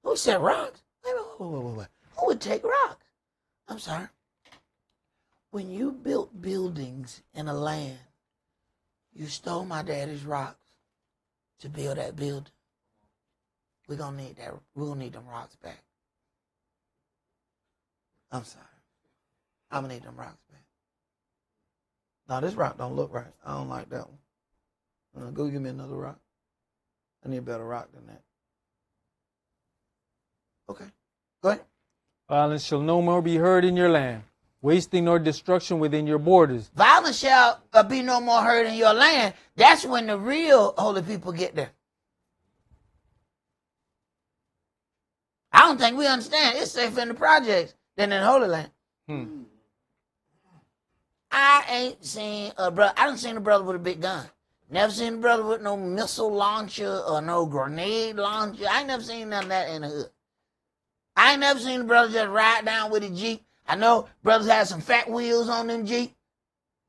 Who said rocks? Wait. Who would take rocks? I'm sorry. When you built buildings in a land, you stole my daddy's rocks to build that building. We're gonna need that. We're gonna need them rocks back. I'm sorry. I'm gonna need them rocks back. No, this rock don't look right. I don't like that one. Go give me another rock. I need a better rock than that. Okay, go ahead. Violence shall no more be heard in your land, wasting nor destruction within your borders. Violence shall be no more heard in your land. That's when the real holy people get there. I don't think we understand. It's safer in the projects than in the Holy Land. I ain't seen a brother. I done seen a brother with a big gun. Never seen a brother with no missile launcher or no grenade launcher. I ain't never seen none of that in the hood. I ain't never seen a brother just ride down with a Jeep. I know brothers have some fat wheels on them Jeep.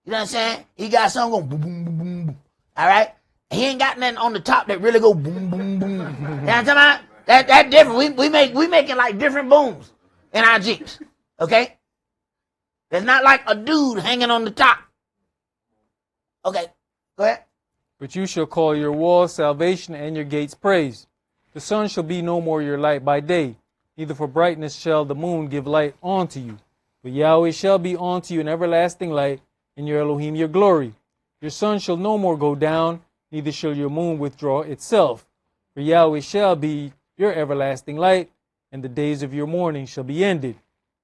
You know what I'm saying? He got some going boom, boom, boom, boom, boom. All right? He ain't got nothing on the top that really go boom, boom, boom. You know what I'm talking about? That different. We making like different booms in our Jeeps. Okay? There's not like a dude hanging on the top. Okay, go ahead. But you shall call your walls salvation and your gates praise. The sun shall be no more your light by day, neither for brightness shall the moon give light unto you. But Yahweh shall be unto you an everlasting light, and your Elohim your glory. Your sun shall no more go down, neither shall your moon withdraw itself. For Yahweh shall be your everlasting light, and the days of your mourning shall be ended.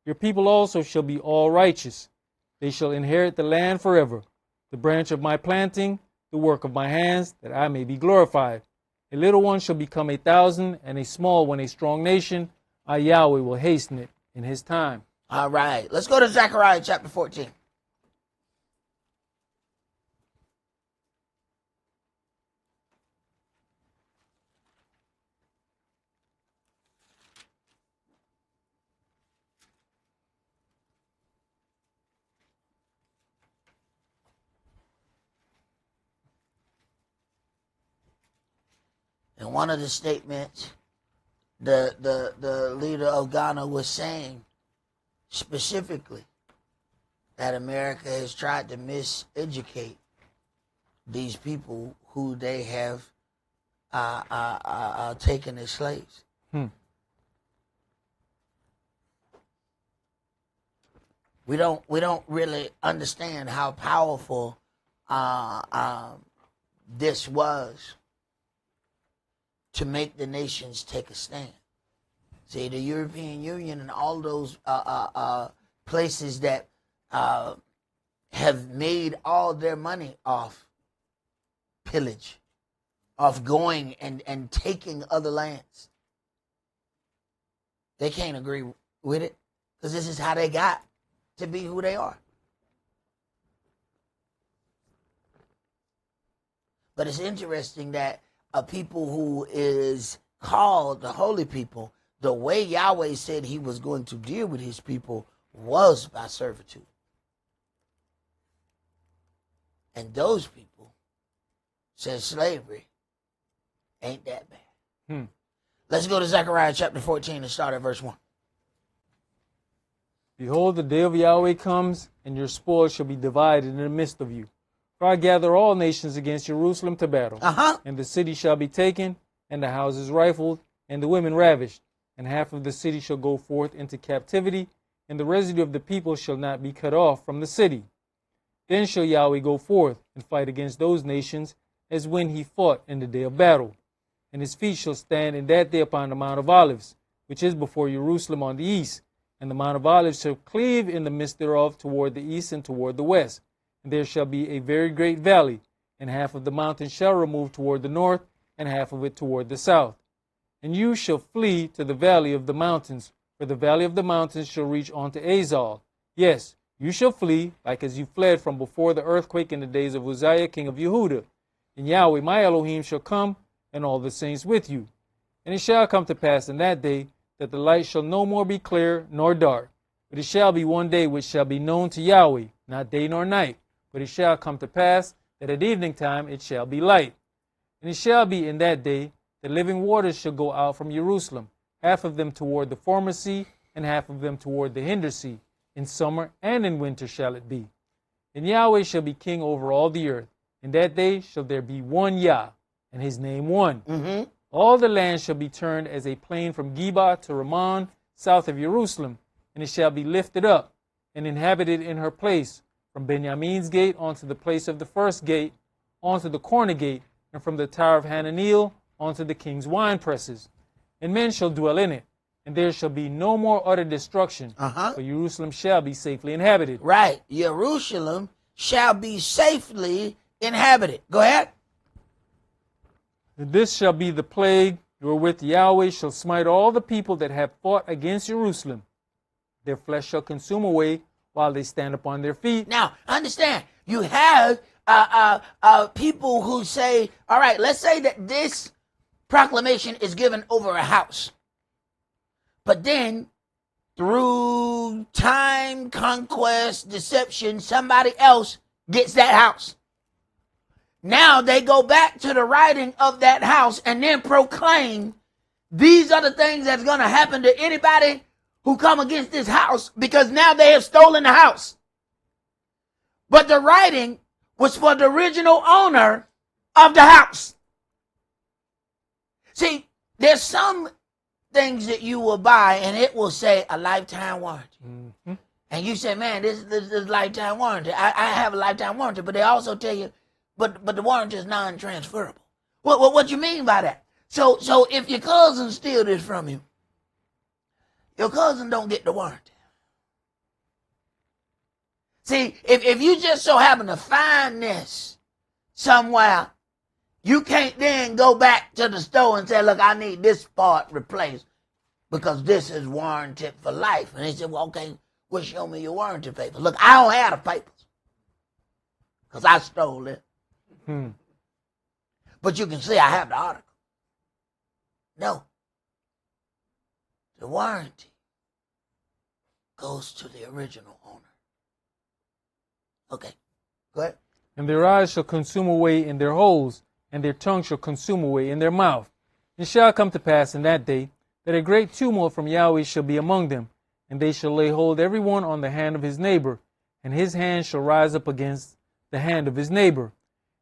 Your people also shall be all righteous. They shall inherit the land forever, the branch of my planting, the work of my hands, that I may be glorified. A little one shall become 1,000, and a small one a strong nation. I, Yahweh, will hasten it in his time. All right, let's go to Zechariah chapter 14. In one of the statements, the leader of Ghana was saying specifically that America has tried to miseducate these people who they have taken as slaves. We don't really understand how powerful this was to make the nations take a stand. See, the European Union and all those places that have made all their money off pillage, off going and taking other lands. They can't agree with it because this is how they got to be who they are. But it's interesting that a people who is called the holy people, the way Yahweh said he was going to deal with his people was by servitude. And those people said slavery ain't that bad. Let's go to Zechariah chapter 14 and start at verse 1. Behold, the day of Yahweh comes, and your spoil shall be divided in the midst of you. For I gather all nations against Jerusalem to battle. And the city shall be taken, and the houses rifled, and the women ravished. And half of the city shall go forth into captivity, and the residue of the people shall not be cut off from the city. Then shall Yahweh go forth and fight against those nations, as when he fought in the day of battle. And his feet shall stand in that day upon the Mount of Olives, which is before Jerusalem on the east. And the Mount of Olives shall cleave in the midst thereof toward the east and toward the west. And there shall be a very great valley, and half of the mountain shall remove toward the north, and half of it toward the south. And you shall flee to the valley of the mountains, for the valley of the mountains shall reach unto Azal. Yes, you shall flee, like as you fled from before the earthquake in the days of Uzziah, king of Yehudah. And Yahweh my Elohim shall come, and all the saints with you. And it shall come to pass in that day, that the light shall no more be clear nor dark. But it shall be one day which shall be known to Yahweh, not day nor night. But it shall come to pass, that at evening time it shall be light. And it shall be in that day, that living waters shall go out from Jerusalem, half of them toward the former sea, and half of them toward the hinder sea. In summer and in winter shall it be. And Yahweh shall be king over all the earth. In that day shall there be one Yah, and his name one. All the land shall be turned as a plain from Geba to Ramon, south of Jerusalem, and it shall be lifted up, and inhabited in her place, from Benjamin's gate unto the place of the first gate, unto the corner gate, and from the tower of Hananeel unto the king's wine presses. And men shall dwell in it, and there shall be no more utter destruction, for Jerusalem shall be safely inhabited. Right. Jerusalem shall be safely inhabited. Go ahead. And this shall be the plague wherewith Yahweh shall smite all the people that have fought against Jerusalem. Their flesh shall consume away while they stand upon their feet. Now, understand, you have people who say, all right, let's say that this proclamation is given over a house. But then, through time, conquest, deception, somebody else gets that house. Now they go back to the writing of that house and then proclaim, these are the things that's going to happen to anybody who come against this house, because now they have stolen the house. But the writing was for the original owner of the house. See, there's some things that you will buy and it will say a lifetime warranty. And you say, man, this is lifetime warranty. I have a lifetime warranty, but they also tell you, but the warranty is non-transferable. What you mean by that? So if your cousin steals this from you, your cousin don't get the warranty. See, if you just so happen to find this somewhere, you can't then go back to the store and say, look, I need this part replaced because this is warranted for life. And they said, well, okay, well, show me your warranty papers. Look, I don't have the papers because I stole it. But you can see I have the article. No. The warranty goes to the original owner. Okay, go ahead. And their eyes shall consume away in their holes, and their tongue shall consume away in their mouth. It shall come to pass in that day that a great tumult from Yahweh shall be among them, and they shall lay hold every one on the hand of his neighbor, and his hand shall rise up against the hand of his neighbor.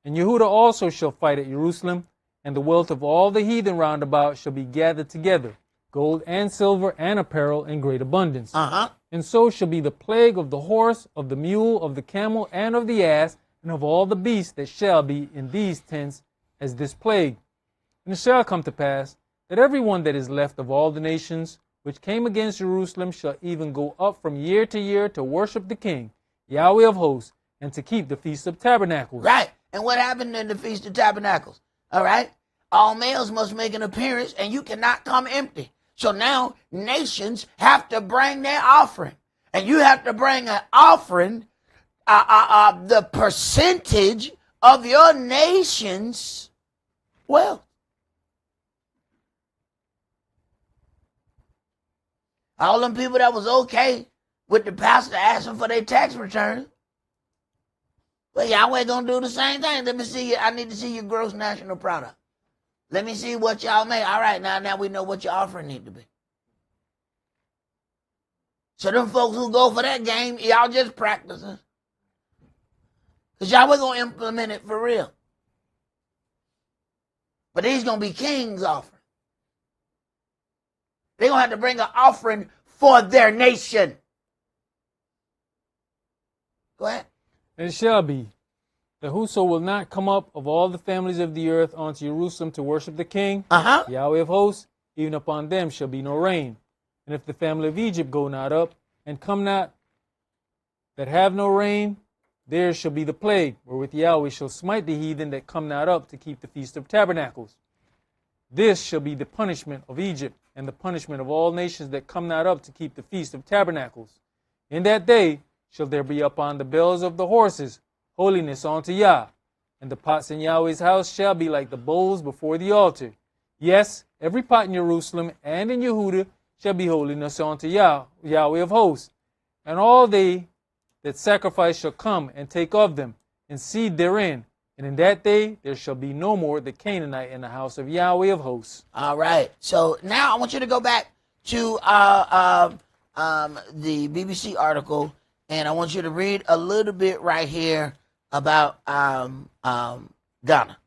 And Yehudah also shall fight at Jerusalem, and the wealth of all the heathen round about shall be gathered together, gold and silver and apparel in great abundance. Uh-huh. And so shall be the plague of the horse, of the mule, of the camel, and of the ass, and of all the beasts that shall be in these tents as this plague. And it shall come to pass that every one that is left of all the nations which came against Jerusalem shall even go up from year to year to worship the King, Yahweh of hosts, and to keep the Feast of Tabernacles. Right. And what happened in the Feast of Tabernacles? All right. All males must make an appearance, and you cannot come empty. So now nations have to bring their offering. And you have to bring an offering, the percentage of your nation's wealth. All them people that was okay with the pastor asking for their tax return, well, Yahweh gonna do the same thing. Let me see you. I need to see your gross national product. Let me see what y'all make. All right, now we know what your offering need to be. So them folks who go for that game, y'all just practicing. Because Yahweh gonna implement it for real. But these gonna be king's offering. They're gonna have to bring an offering for their nation. Go ahead. And it shall be that whoso will not come up of all the families of the earth unto Jerusalem to worship the King, Yahweh of hosts, even upon them shall be no rain. And if the family of Egypt go not up, and come not, that have no rain, there shall be the plague, wherewith Yahweh shall smite the heathen that come not up to keep the Feast of Tabernacles. This shall be the punishment of Egypt, and the punishment of all nations that come not up to keep the Feast of Tabernacles. In that day shall there be upon the bells of the horses holiness unto Yah, and the pots in Yahweh's house shall be like the bowls before the altar. Yes, every pot in Jerusalem and in Yehudah shall be holiness unto Yah, Yahweh of hosts. And all they that sacrifice shall come and take of them, and seed therein. And in that day there shall be no more the Canaanite in the house of Yahweh of hosts. All right. So now I want you to go back to the BBC article, and I want you to read a little bit right here about Ghana.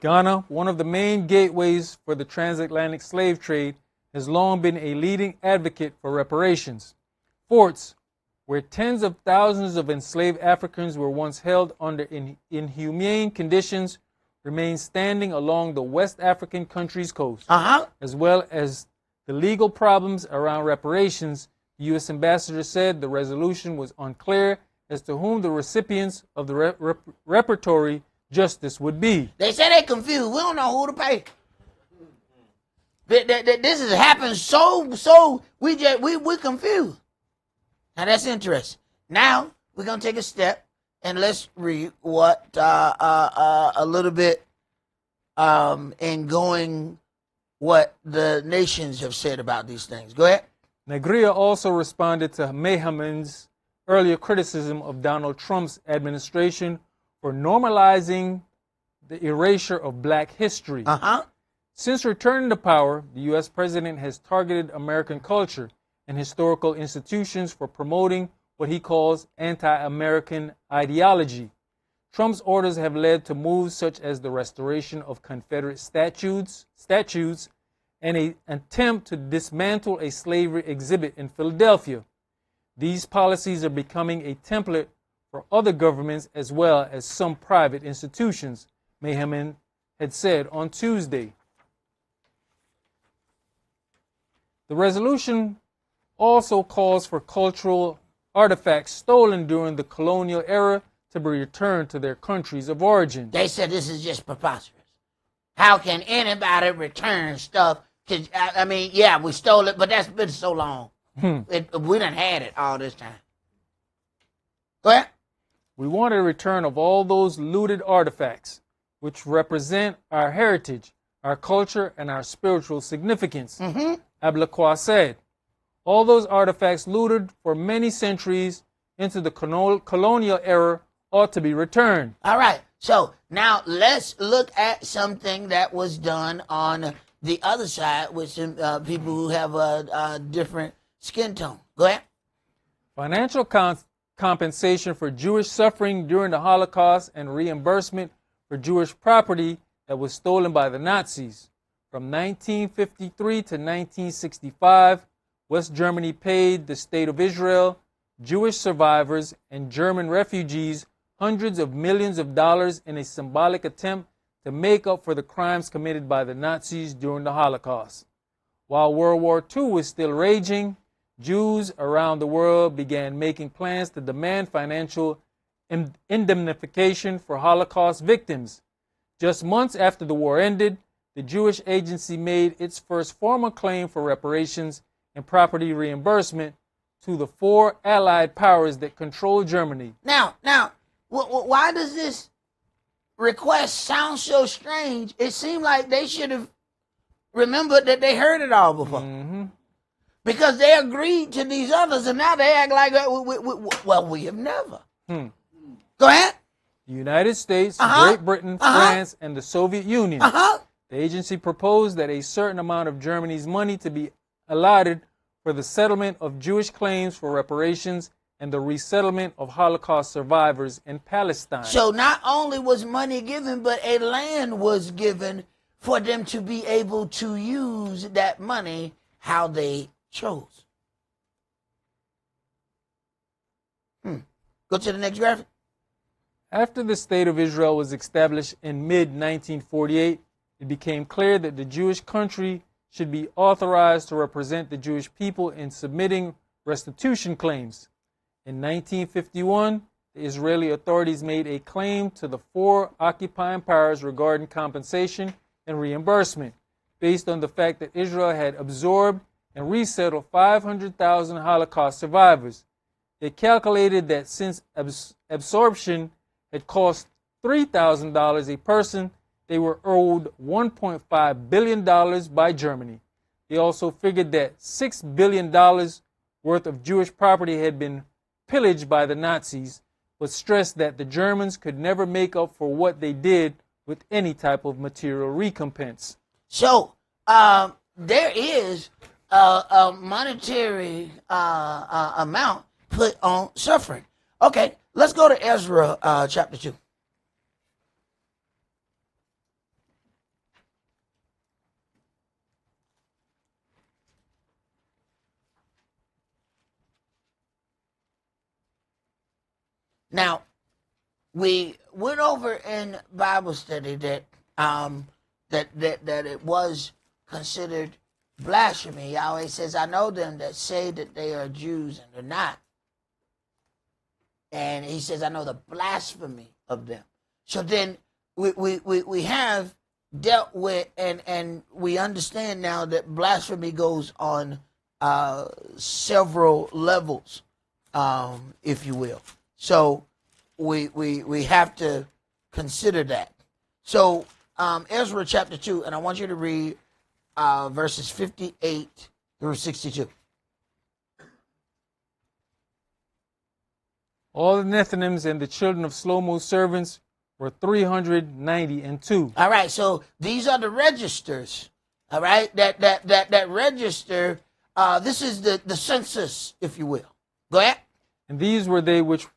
Ghana, one of the main gateways for the transatlantic slave trade, has long been a leading advocate for reparations. Forts, where tens of thousands of enslaved Africans were once held under inhumane conditions, remain standing along the West African country's coast. As well as the legal problems around reparations, the U.S. ambassador said the resolution was unclear as to whom the recipients of the reparatory justice would be. They say they're confused. We don't know who to pay. This has happened so we're confused. Now that's interesting. Now we're gonna take a step and let's read what a little bit in going what the nations have said about these things. Go ahead. Negro also responded to Mehaman's earlier criticism of Donald Trump's administration for normalizing the erasure of black history. Since returning to power, the U.S. president has targeted American culture and historical institutions for promoting what he calls anti-American ideology. Trump's orders have led to moves such as the restoration of Confederate statues, and an attempt to dismantle a slavery exhibit in Philadelphia. These policies are becoming a template for other governments as well as some private institutions, Mehaman had said on Tuesday. The resolution also calls for cultural artifacts stolen during the colonial era to be returned to their countries of origin. They said this is just preposterous. How can anybody return stuff? I mean, yeah, we stole it, but that's been so long. We done had it all this time. Go ahead. We want a return of all those looted artifacts, which represent our heritage, our culture, and our spiritual significance. Ablaqua said, all those artifacts looted for many centuries into the colonial era ought to be returned. All right. So now let's look at something that was done on the other side with some people who have a different skin tone. Go ahead. Financial compensation for Jewish suffering during the Holocaust and reimbursement for Jewish property that was stolen by the Nazis. From 1953 to 1965, West Germany paid the State of Israel, Jewish survivors, and German refugees hundreds of millions of dollars in a symbolic attempt to make up for the crimes committed by the Nazis during the Holocaust. While World War II was still raging, Jews around the world began making plans to demand financial indemnification for Holocaust victims. Just months after the war ended, the Jewish Agency made its first formal claim for reparations and property reimbursement to the four Allied powers that control Germany. Now, why does this request sound so strange? It seemed like they should have remembered that they heard it all before. Mm-hmm. Because they agreed to these others, and now they act like, well, we have never. Go ahead. The United States, Great Britain, France, and the Soviet Union. The agency proposed that a certain amount of Germany's money to be allotted for the settlement of Jewish claims for reparations and the resettlement of Holocaust survivors in Palestine. So not only was money given, but a land was given for them to be able to use that money how they chose. Go to the next graphic. After the State of Israel was established in mid-1948, it became clear that the Jewish country should be authorized to represent the Jewish people in submitting restitution claims. In 1951, the Israeli authorities made a claim to the four occupying powers regarding compensation and reimbursement, based on the fact that Israel had absorbed and resettled 500,000 Holocaust survivors. They calculated that since absorption had cost $3,000 a person, they were owed $1.5 billion by Germany. They also figured that $6 billion worth of Jewish property had been pillaged by the Nazis, but stressed that the Germans could never make up for what they did with any type of material recompense. So there is a monetary amount put on suffering. Okay, let's go to Ezra chapter 2. Now, we went over in Bible study that that it was considered blasphemy. Yahweh says, I know them that say that they are Jews and they're not. And he says, I know the blasphemy of them. So then we have dealt with, and we understand now that blasphemy goes on several levels, if you will. So we have to consider that. So Ezra chapter 2, and I want you to read verses 58 through 62. All the Nethinims and the children of Shlomo's servants were 392. All right, so these are the registers. All right, that register. This is the census, if you will. Go ahead. And these were they which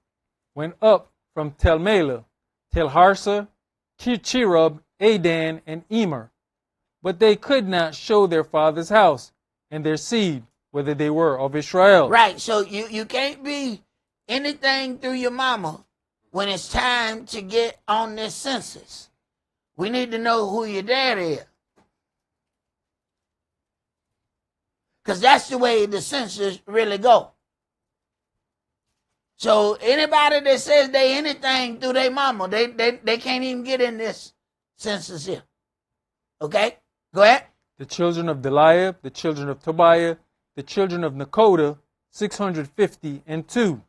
went up from Tel Mela, Tel Harsa, Chirub, Adan, and Emer. But they could not show their father's house and their seed, whether they were of Israel. Right, so you can't be anything through your mama when it's time to get on this census. We need to know who your dad is. Because that's the way the census really go. So anybody that says they anything through their mama, they can't even get in this census here. Okay? Go ahead. The children of Deliah, the children of Tobiah, the children of Nakoda, 652.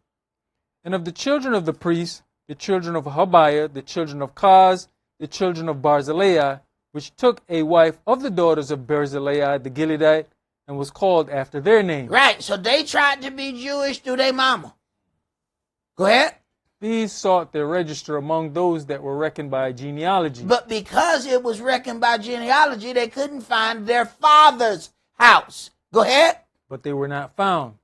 And of the children of the priests, the children of Habiah, the children of Kaz, the children of Barzillai, which took a wife of the daughters of Barzillai the Gileadite, and was called after their name. Right, so they tried to be Jewish through their mama. Go ahead. These sought their register among those that were reckoned by genealogy. But because it was reckoned by genealogy, they couldn't find their father's house. Go ahead. But they were not found.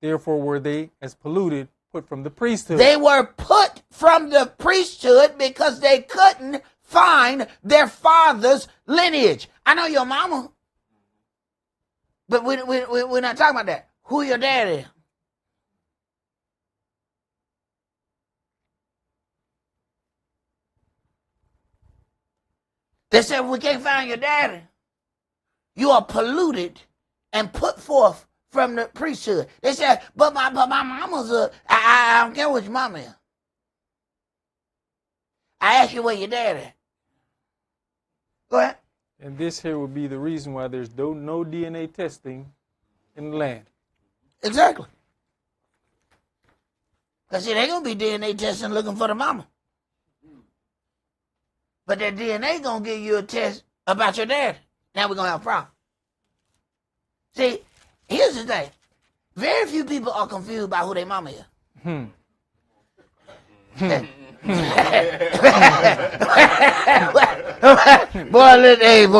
Therefore were they, as polluted, put from the priesthood. They were put from the priesthood because they couldn't find their father's lineage. I know your mama, but we're not talking about that. Who your daddy? They said, we can't find your daddy. You are polluted and put forth from the priesthood. They said, but my mama's I don't care what your mama is. I ask you where your daddy. Go ahead. And this here would be the reason why there's no DNA testing in the land. Exactly. Because see, they're going to be DNA testing looking for the mama. But that DNA going to give you a test about your dad. Now we're going to have a problem. See, here's the thing. Very few people are confused about who their mama is.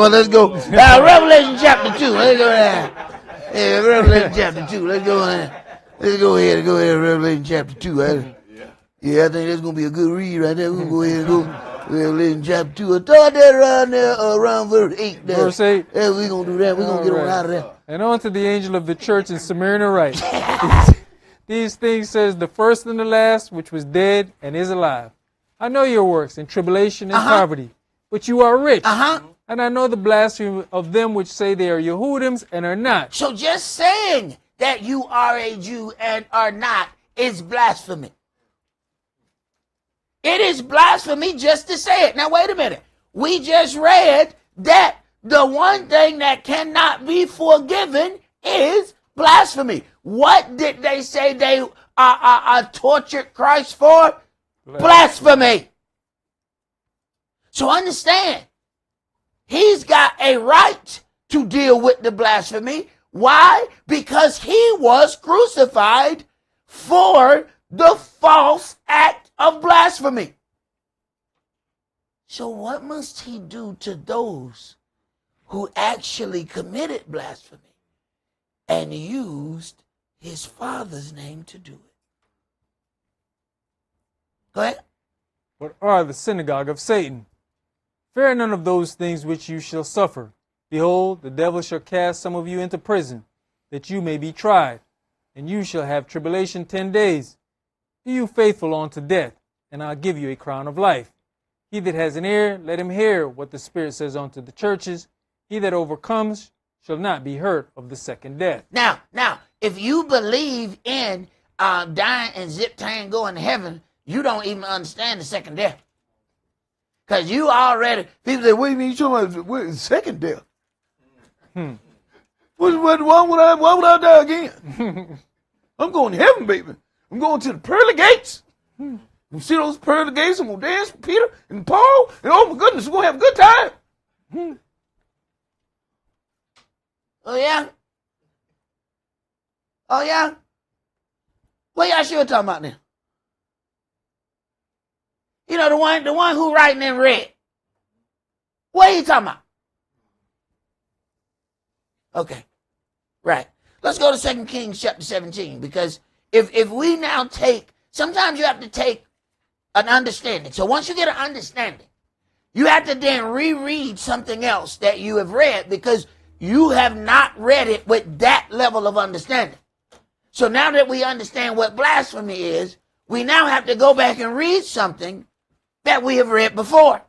Let's go. Revelation chapter 2. Let's go there. Yeah, Revelation chapter 2. Let's go there. Let's go ahead Revelation chapter 2. Yeah, I think that's going to be a good read right there. We're going to go ahead and go. Revelation chapter 2. I thought that around there, around verse 8. There. Verse 8. Yeah, we're going to do that. We're going to get on out of there. And on to the angel of the church in Smyrna write. These things says the first and the last, which was dead and is alive. I know your works in tribulation and poverty, but you are rich. And I know the blasphemy of them which say they are Yehudims and are not. So just saying that you are a Jew and are not is blasphemy. It is blasphemy just to say it. Now, wait a minute. We just read that the one thing that cannot be forgiven is blasphemy. What did they say they tortured Christ for? Blasphemy. So understand, he's got a right to deal with the blasphemy. Why? Because he was crucified for the false act of blasphemy. So what must he do to those who actually committed blasphemy and used his father's name to do it? Go ahead. What are the synagogue of Satan? Fear none of those things which you shall suffer. Behold, the devil shall cast some of you into prison, that you may be tried, and you shall have tribulation 10 days. Be you faithful unto death, and I'll give you a crown of life. He that has an ear, let him hear what the Spirit says unto the churches. He that overcomes shall not be hurt of the second death. Now, if you believe in dying and zip-tying going to heaven, you don't even understand the second death. Because you already, people say, what do you mean you talking about second death? Why would I die again? I'm going to heaven, baby. I'm going to the pearly gates. You see those pearly gates? I'm going to dance with Peter and Paul. And oh my goodness, we're going to have a good time. Oh, yeah? Oh, yeah? What y'all sure talking about now? You know, the one who writing in red. What are you talking about? Okay. Right. Let's go to 2 Kings chapter 17, because if we now take, sometimes you have to take an understanding. So once you get an understanding, you have to then reread something else that you have read, because you have not read it with that level of understanding. So now that we understand what blasphemy is, we now have to go back and read something that we have read before.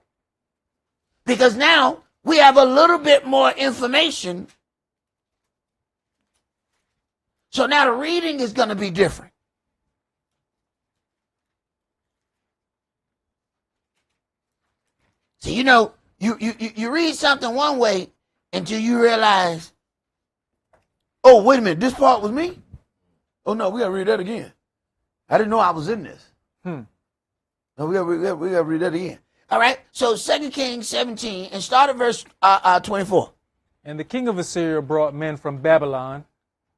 Because now we have a little bit more information. So now the reading is going to be different. So, you know, you read something one way until you realize, oh, wait a minute, this part was me? Oh, no, we got to read that again. I didn't know I was in this. No, we got to read that again. All right, so 2 Kings 17, and start at verse 24. And the king of Assyria brought men from Babylon,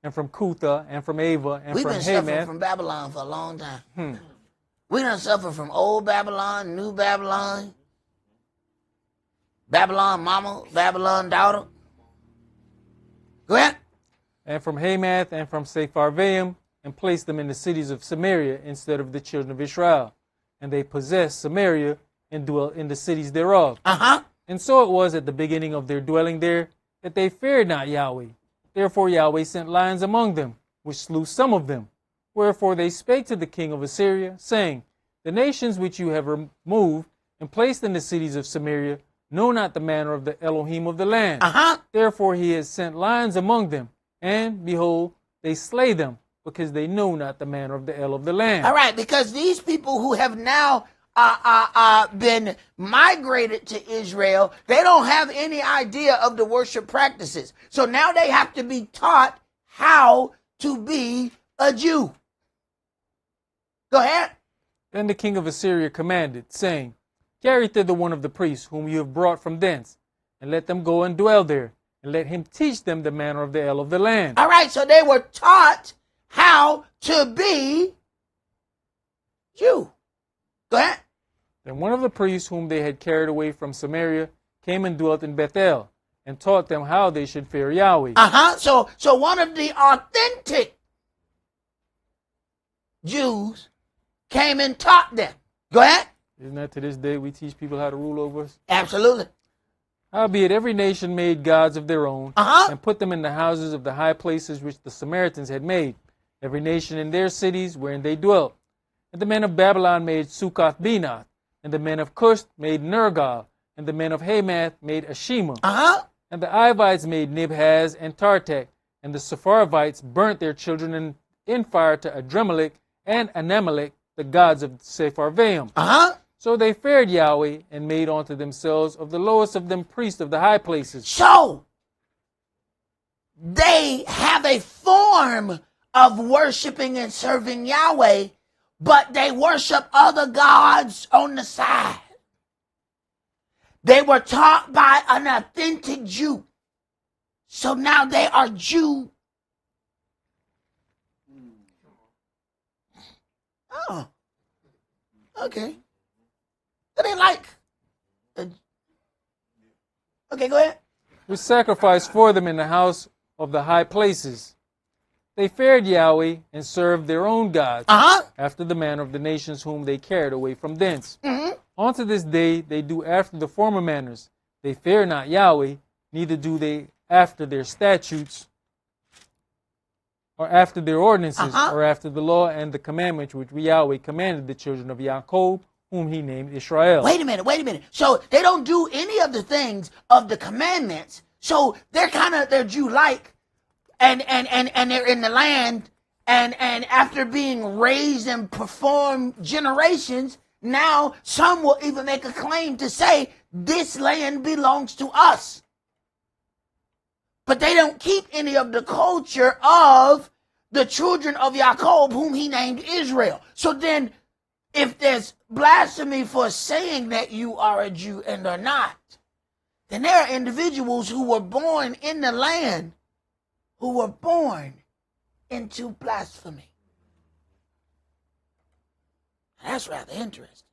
and from Cutha, and from Ava, and We've from been suffering Hamath. from Babylon for a long time. We done suffer from old Babylon, new Babylon, Babylon mama, Babylon daughter. Go ahead. And from Hamath, and from Sepharvaim, and placed them in the cities of Samaria instead of the children of Israel. And they possessed Samaria and dwelt in the cities thereof. And so it was at the beginning of their dwelling there, that they feared not Yahweh. Therefore Yahweh sent lions among them, which slew some of them. Wherefore they spake to the king of Assyria, saying, the nations which you have removed and placed in the cities of Samaria know not the manner of the Elohim of the land. Therefore he has sent lions among them, and behold, they slay them, because they know not the manner of the El of the land. All right, because these people who have now been migrated to Israel, they don't have any idea of the worship practices. So now they have to be taught how to be a Jew. Go ahead. Then the king of Assyria commanded, saying, carry thither one of the priests whom you have brought from thence, and let them go and dwell there, and let him teach them the manner of the El of the land. All right, so they were taught how to be Jew. Go ahead. Then one of the priests whom they had carried away from Samaria came and dwelt in Bethel, and taught them how they should fear Yahweh. So one of the authentic Jews came and taught them. Go ahead. Isn't that to this day we teach people how to rule over us? Absolutely. Howbeit every nation made gods of their own, and put them in the houses of the high places which the Samaritans had made, every nation in their cities wherein they dwelt. And the men of Babylon made Succoth-Benoth, and the men of Cush made Nergal, and the men of Hamath made Ashima. And the Ivites made Nibhaz and Tartak, and the Sepharvites burnt their children in fire to Adremelech and Anamelech, the gods of Sepharvaim. So they feared Yahweh, and made unto themselves of the lowest of them priests of the high places. So they have a form of worshiping and serving Yahweh, but they worship other gods on the side. They were taught by an authentic Jew. So now they are Jew. Oh, okay. That ain't like. Okay, go ahead. Which sacrificed for them in the house of the high places. They feared Yahweh and served their own gods, after the manner of the nations whom they carried away from thence. Unto this day they do after the former manners. They fear not Yahweh, neither do they after their statutes, or after their ordinances, or after the law and the commandments which Yahweh commanded the children of Jacob, whom he named Israel. Wait a minute. So they don't do any of the things of the commandments. So they're Jew-like, and they're in the land, and after being raised and performed generations, now some will even make a claim to say this land belongs to us. But they don't keep any of the culture of the children of Jacob, whom he named Israel. So then, if there's blasphemy for saying that you are a Jew and are not, then there are individuals who were born in the land who were born into blasphemy. That's rather interesting.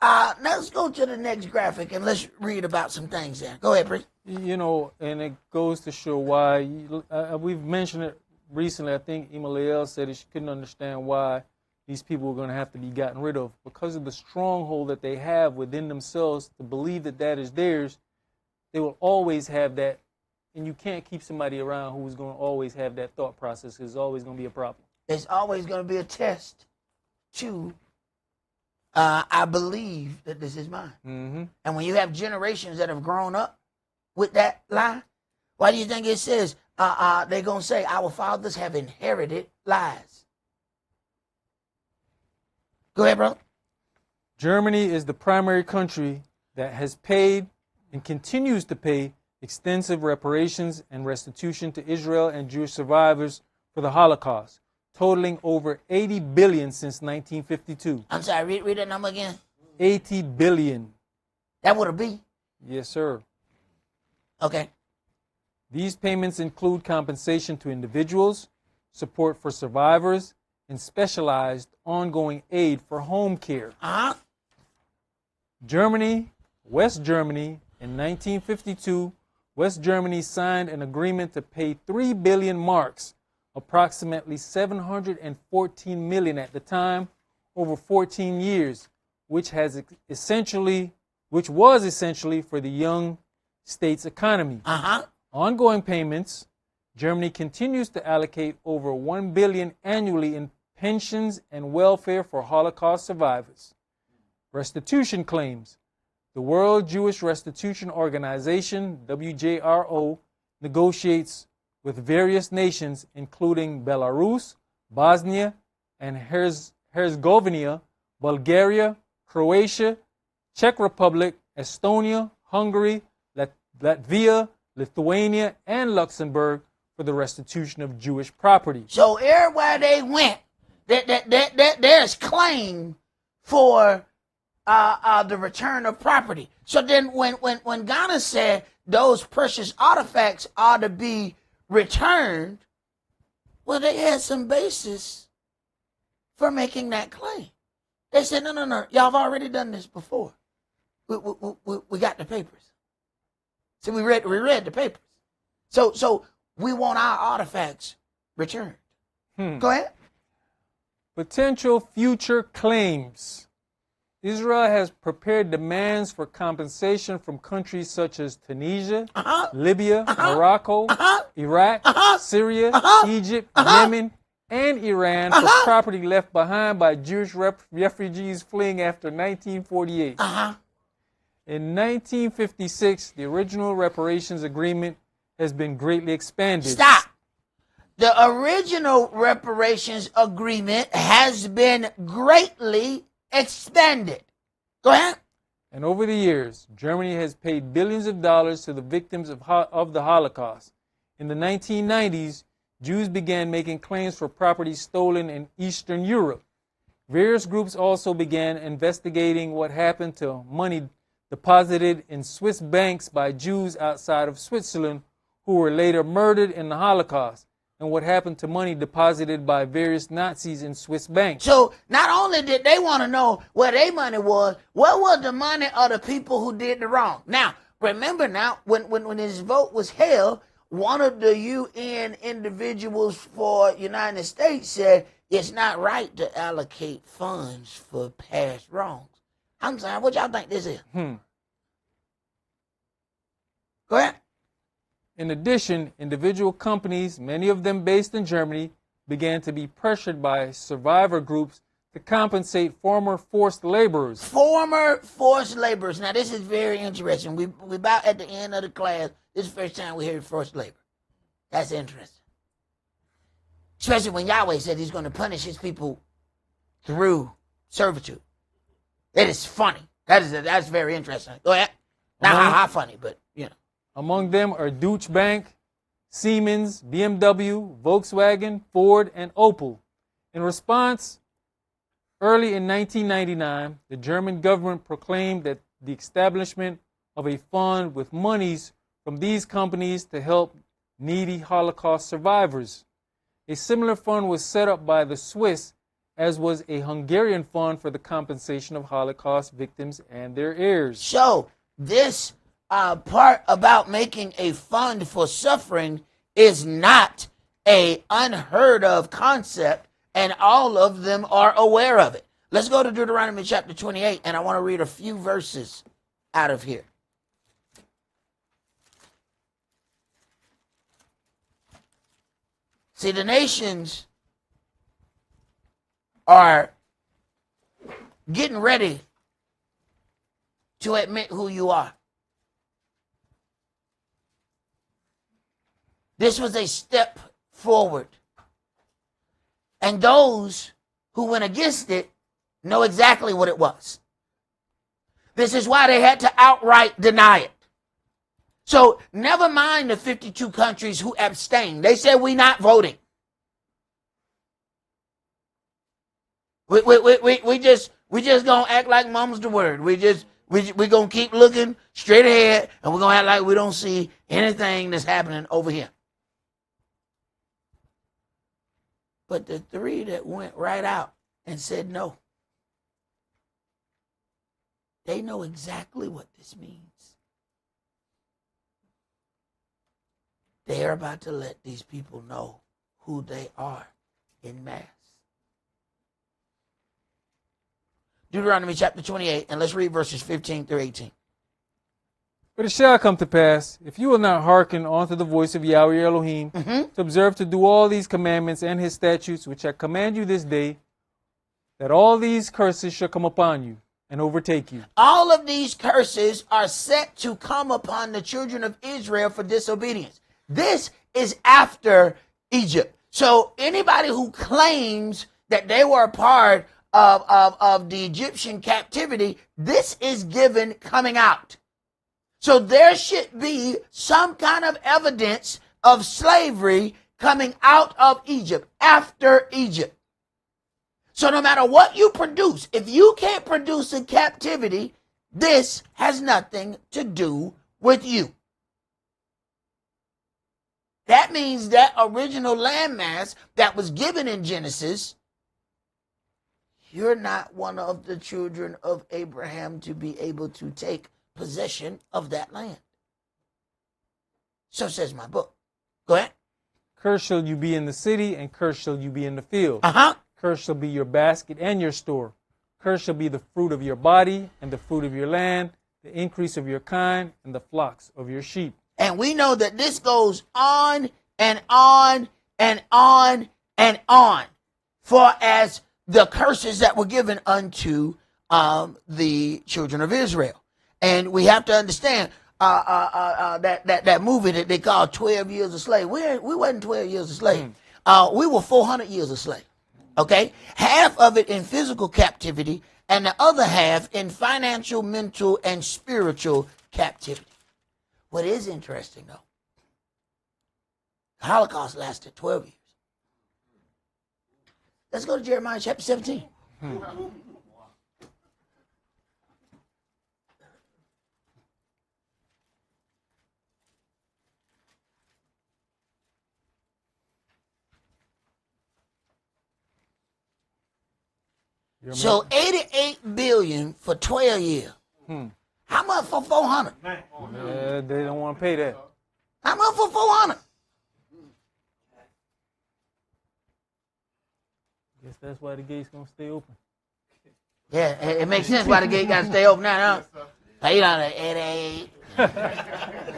Let's go to the next graphic and let's read about some things there. Go ahead, Priest. You know, and it goes to show why, we've mentioned it recently. I think Emmanuel said that she couldn't understand why these people were going to have to be gotten rid of, because of the stronghold that they have within themselves to believe that that is theirs. They will always have that, and you can't keep somebody around who's going to always have that thought process. It's always going to be a problem. It's always going to be a test to, I believe that this is mine. And when you have generations that have grown up with that lie, why do you think it says they're going to say our fathers have inherited lies? Go ahead, brother. Germany is the primary country that has paid and continues to pay extensive reparations and restitution to Israel and Jewish survivors for the Holocaust, totaling over $80 billion since 1952. I'm sorry, read that number again. $80 billion. That would be? Yes, sir. Okay. These payments include compensation to individuals, support for survivors, and specialized ongoing aid for home care. Germany, West Germany, in 1952, West Germany signed an agreement to pay 3 billion marks, approximately $714 million at the time, over 14 years, which was essentially for the young state's economy. Ongoing payments, Germany continues to allocate over $1 billion annually in pensions and welfare for Holocaust survivors. Restitution claims. The World Jewish Restitution Organization, WJRO, negotiates with various nations, including Belarus, Bosnia and Herzegovina, Bulgaria, Croatia, Czech Republic, Estonia, Hungary, Latvia, Lithuania, and Luxembourg for the restitution of Jewish property. So everywhere they went, there's claim for the return of property. So then when Ghana said those precious artifacts are to be returned, well, they had some basis for making that claim. They said, no, y'all have already done this before. We got the papers. So we read the papers. So we want our artifacts returned. Go ahead. Potential future claims. Israel has prepared demands for compensation from countries such as Tunisia, Libya, Morocco, Iraq, Syria, Egypt, Yemen, and Iran for property left behind by Jewish refugees fleeing after 1948. In 1956, the original reparations agreement has been greatly expanded. Stop. The original reparations agreement has been greatly expanded. Go ahead. And over the years, Germany has paid billions of dollars to the victims of the Holocaust. In the 1990s, Jews began making claims for property stolen in Eastern Europe. Various groups also began investigating what happened to money deposited in Swiss banks by Jews outside of Switzerland who were later murdered in the Holocaust, and what happened to money deposited by various Nazis in Swiss banks. So not only did they want to know where their money was, what was the money of the people who did the wrong? Now, remember now, when this vote was held, one of the UN individuals for United States said it's not right to allocate funds for past wrongs. I'm sorry, what y'all think this is? Go ahead. In addition, individual companies, many of them based in Germany, began to be pressured by survivor groups to compensate former forced laborers. Former forced laborers. Now, this is very interesting. We about at the end of the class. This is the first time we hear forced labor. That's interesting. Especially when Yahweh said he's going to punish his people through servitude. It is funny. That's very interesting. Go ahead. Not how funny, but, you know. Among them are Deutsche Bank, Siemens, BMW, Volkswagen, Ford, and Opel. In response, early in 1999, the German government proclaimed that the establishment of a fund with monies from these companies to help needy Holocaust survivors. A similar fund was set up by the Swiss, as was a Hungarian fund for the compensation of Holocaust victims and their heirs. So, this part about making a fund for suffering is not a unheard of concept, and all of them are aware of it. Let's go to Deuteronomy chapter 28, and I want to read a few verses out of here. See, the nations are getting ready to admit who you are. This was a step forward. And those who went against it know exactly what it was. This is why they had to outright deny it. So never mind the 52 countries who abstained. They said we're not voting. We just gonna act like mama's the word. We gonna keep looking straight ahead, and we're gonna act like we don't see anything that's happening over here. But the three that went right out and said no, they know exactly what this means. They're about to let these people know who they are en masse. Deuteronomy chapter 28, and let's read verses 15 through 18. But it shall come to pass, if you will not hearken unto the voice of Yahweh your Elohim, to observe to do all these commandments and his statutes, which I command you this day, that all these curses shall come upon you and overtake you. All of these curses are set to come upon the children of Israel for disobedience. This is after Egypt. So anybody who claims that they were a part of the Egyptian captivity, this is given coming out. So there should be some kind of evidence of slavery coming out of Egypt, after Egypt. So no matter what you produce, if you can't produce in captivity, this has nothing to do with you. That means that original landmass that was given in Genesis, you're not one of the children of Abraham to be able to take possession of that land. So says my book. Go ahead. Cursed shall you be in the city, and cursed shall you be in the field. Cursed shall be your basket and your store. Cursed shall be the fruit of your body, and the fruit of your land, the increase of your kind, and the flocks of your sheep. And we know that this goes on and on and on and on, for as the curses that were given unto the children of Israel. And we have to understand that movie that they call 12 Years a Slave. We wasn't 12 years a slave. We were 400 years a slave. Okay? Half of it in physical captivity and the other half in financial, mental, and spiritual captivity. What is interesting, though, the Holocaust lasted 12 years. Let's go to Jeremiah chapter 17. So 88 billion for 12 years. How much for 400? They don't want to pay that. How much for 400? Guess that's why the gate's gonna stay open. Yeah, it makes sense why the gate got to stay open now. Pay on the 88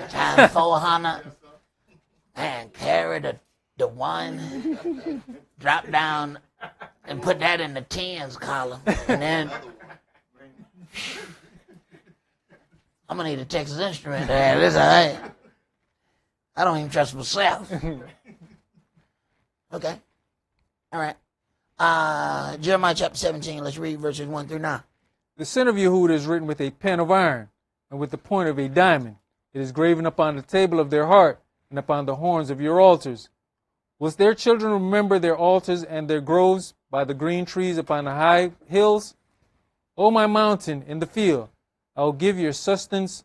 times 400 and carry the one, drop down and put that in the tens column, and then I'm gonna need a Texas Instrument to have this. All right, I don't even trust myself. Okay, all right. Jeremiah chapter 17. Let's read verses 1 through 9. The sin of Yehuda is written with a pen of iron and with the point of a diamond. It is graven upon the table of their heart and upon the horns of your altars. Whilst their children remember their altars and their groves by the green trees upon the high hills, O my mountain in the field, I will give your substance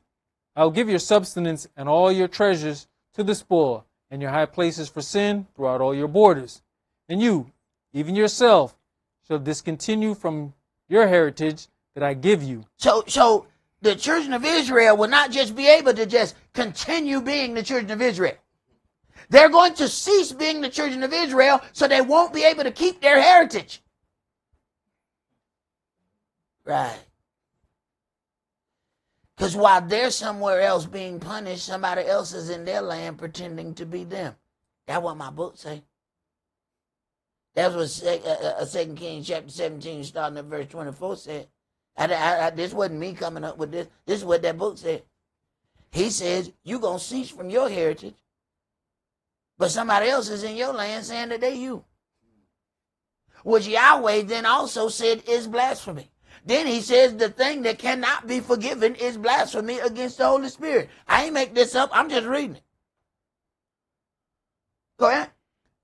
and all your treasures to the spoil, and your high places for sin throughout all your borders. And you, even yourself, shall discontinue from your heritage that I give you. So the children of Israel will not just be able to just continue being the children of Israel. They're going to cease being the children of Israel, so they won't be able to keep their heritage. Right. Because while they're somewhere else being punished, somebody else is in their land pretending to be them. That's what my book say. That's what 2 Kings chapter 17, starting at verse 24 said. This wasn't me coming up with this. This is what that book said. He says, you're going to cease from your heritage, but somebody else is in your land saying that they you. Which Yahweh then also said is blasphemy. Then he says the thing that cannot be forgiven is blasphemy against the Holy Spirit. I ain't make this up. I'm just reading it. Go ahead.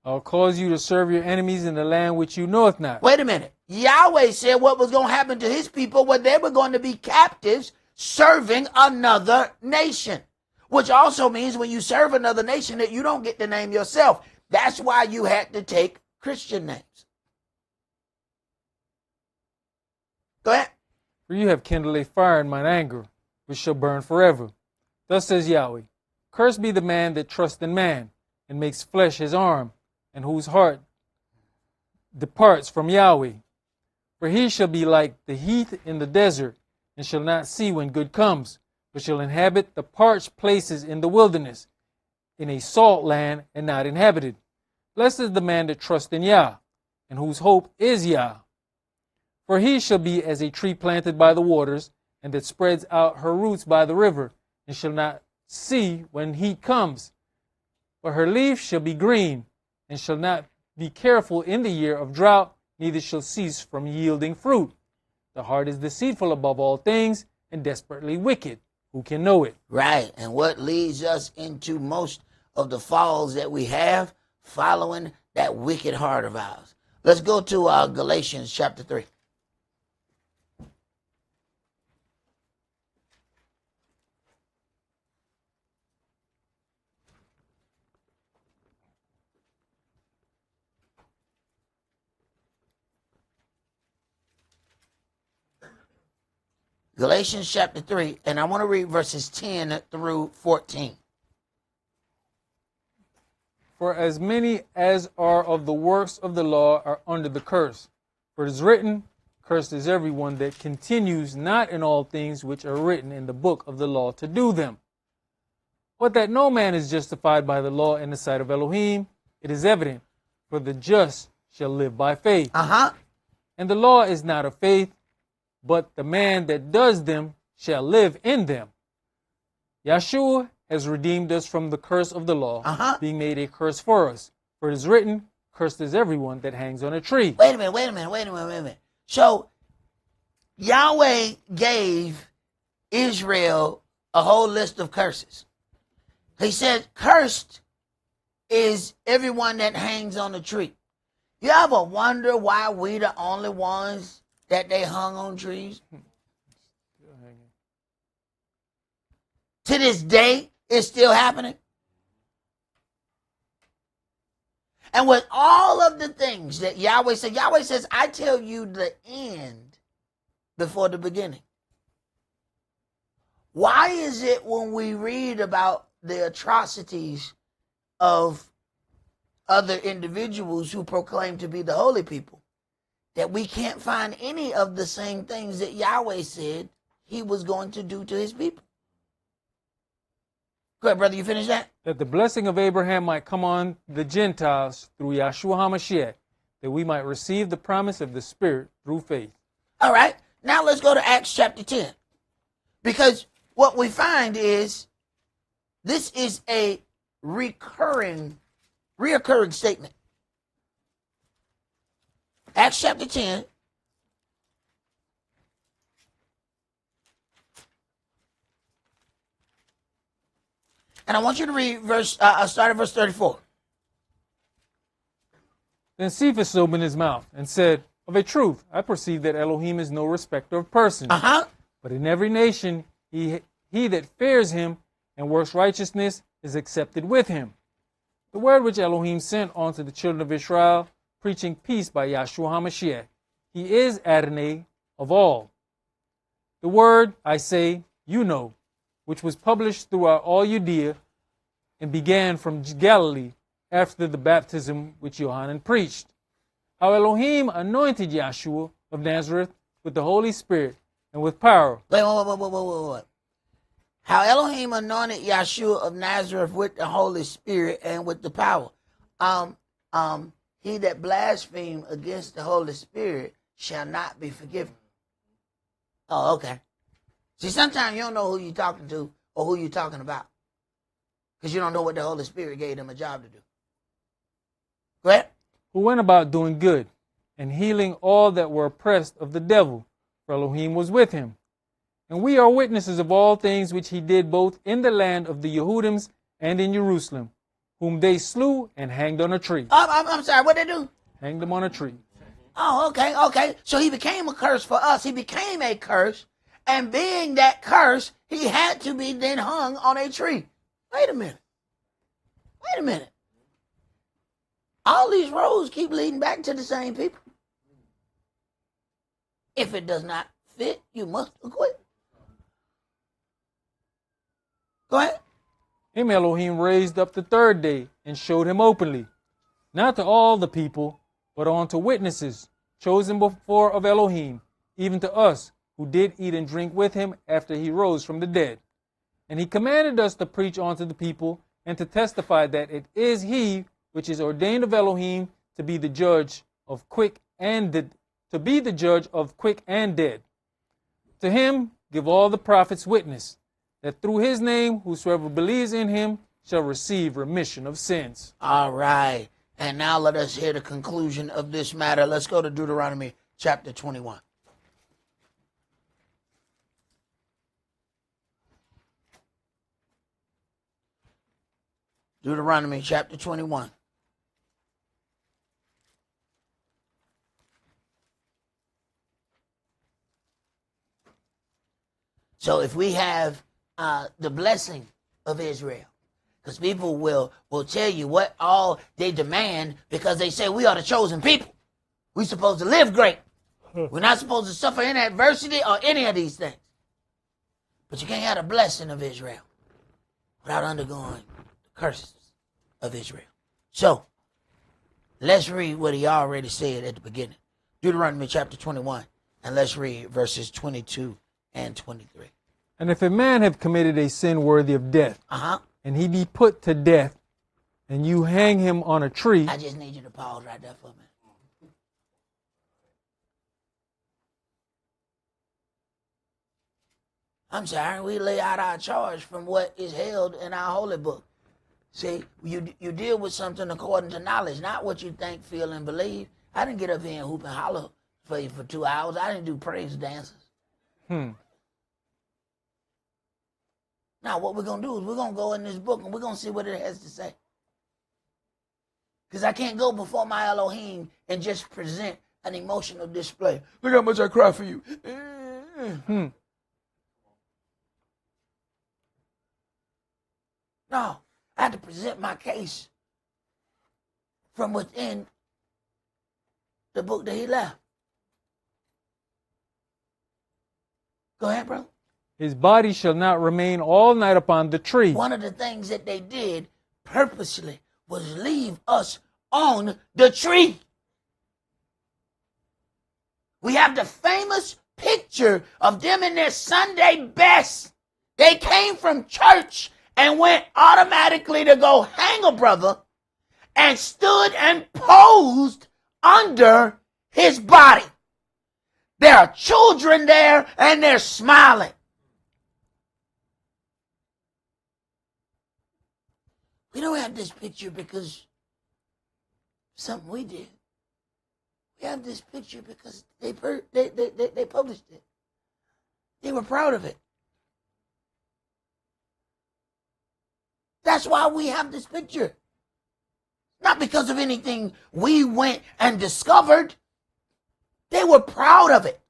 I'll cause you to serve your enemies in the land which you knoweth not. Wait a minute. Yahweh said what was going to happen to his people, what they were going to be captives serving another nation. Which also means when you serve another nation that you don't get to name yourself. That's why you had to take Christian names. Go ahead. For you have kindled a fire in mine anger, which shall burn forever. Thus says Yahweh, cursed be the man that trusts in man, and makes flesh his arm, and whose heart departs from Yahweh. For he shall be like the heath in the desert, and shall not see when good comes, but shall inhabit the parched places in the wilderness, in a salt land and not inhabited. Blessed is the man that trusts in Yah, and whose hope is Yah. For he shall be as a tree planted by the waters, and that spreads out her roots by the river, and shall not see when heat comes. But her leaf shall be green, and shall not be careful in the year of drought, neither shall cease from yielding fruit. The heart is deceitful above all things, and desperately wicked. Who can know it? Right. And what leads us into most of the falls that we have, following that wicked heart of ours. Let's go to Galatians chapter 3. Galatians chapter 3, and I want to read verses 10 through 14. For as many as are of the works of the law are under the curse. For it is written, Cursed is everyone that continues not in all things which are written in the book of the law to do them. But that no man is justified by the law in the sight of Elohim, it is evident, for the just shall live by faith. And the law is not of faith, but the man that does them shall live in them. Yeshua has redeemed us from the curse of the law, being made a curse for us. For it is written, Cursed is everyone that hangs on a tree. Wait a minute. So, Yahweh gave Israel a whole list of curses. He said, cursed is everyone that hangs on a tree. You ever wonder why we the only ones that they hung on trees? To this day, it's still happening. And with all of the things that Yahweh says, I tell you the end before the beginning. Why is it when we read about the atrocities of other individuals who proclaim to be the holy people, that we can't find any of the same things that Yahweh said he was going to do to his people? Go ahead, brother, you finish that? That the blessing of Abraham might come on the Gentiles through Yeshua HaMashiach, that we might receive the promise of the Spirit through faith. All right, now let's go to Acts chapter 10. Because what we find is this is a reoccurring statement. Acts chapter 10. And I want you to read start at verse 34. Then Cephas opened his mouth and said, Of a truth, I perceive that Elohim is no respecter of persons. But in every nation, he that fears him and works righteousness is accepted with him. The word which Elohim sent unto the children of Israel, preaching peace by Yeshua HaMashiach. He is Adonai of all. The word, I say, you know, which was published throughout all Judea and began from Galilee after the baptism which Yohanan preached. How Elohim anointed Yeshua of Nazareth with the Holy Spirit and with power. Wait. How Elohim anointed Yeshua of Nazareth with the Holy Spirit and with the power. He that blasphemed against the Holy Spirit shall not be forgiven. Oh, okay. See, sometimes you don't know who you're talking to or who you're talking about, because you don't know what the Holy Spirit gave them a job to do. Go ahead. Who went about doing good and healing all that were oppressed of the devil, for Elohim was with him. And we are witnesses of all things which he did both in the land of the Yehudims and in Jerusalem, whom they slew and hanged on a tree. I'm sorry, what did they do? Hanged them on a tree. Oh, okay. So he became a curse for us. He became a curse. And being that curse, he had to be then hung on a tree. Wait a minute. All these roads keep leading back to the same people. If it does not fit, you must acquit. Go ahead. Him Elohim raised up the third day and showed him openly, not to all the people, but unto witnesses, chosen before of Elohim, even to us, who did eat and drink with him after he rose from the dead. And he commanded us to preach unto the people, and to testify that it is he which is ordained of Elohim to be the judge of quick and dead. To him give all the prophets witness, that through his name whosoever believes in him shall receive remission of sins. All right. And now let us hear the conclusion of this matter. Let's go to Deuteronomy chapter 21. Deuteronomy chapter 21. So if we have the blessing of Israel, because people will tell you what all they demand, because they say we are the chosen people. We're supposed to live great. We're not supposed to suffer any adversity or any of these things. But you can't have the blessing of Israel without undergoing the curses of Israel. So, let's read what he already said at the beginning. Deuteronomy chapter 21, and let's read verses 22 and 23. And if a man have committed a sin worthy of death, and he be put to death, and you hang him on a tree. I just need you to pause right there for a minute. I'm sorry, we lay out our charge from what is held in our holy book. See, you deal with something according to knowledge, not what you think, feel, and believe. I didn't get up here and hoop and holler for you for 2 hours. I didn't do praise dances. Now, what we're going to do is we're going to go in this book and we're going to see what it has to say. Because I can't go before my Elohim and just present an emotional display. Look how much I cry for you. No, I had to present my case from within the book that he left. Go ahead, bro. His body shall not remain all night upon the tree. One of the things that they did purposely was leave us on the tree. We have the famous picture of them in their Sunday best. They came from church and went automatically to go hang a brother and stood and posed under his body. There are children there and they're smiling. We don't have this picture because something we did. We have this picture because they published it. They were proud of it. That's why we have this picture. Not because of anything we went and discovered. They were proud of it.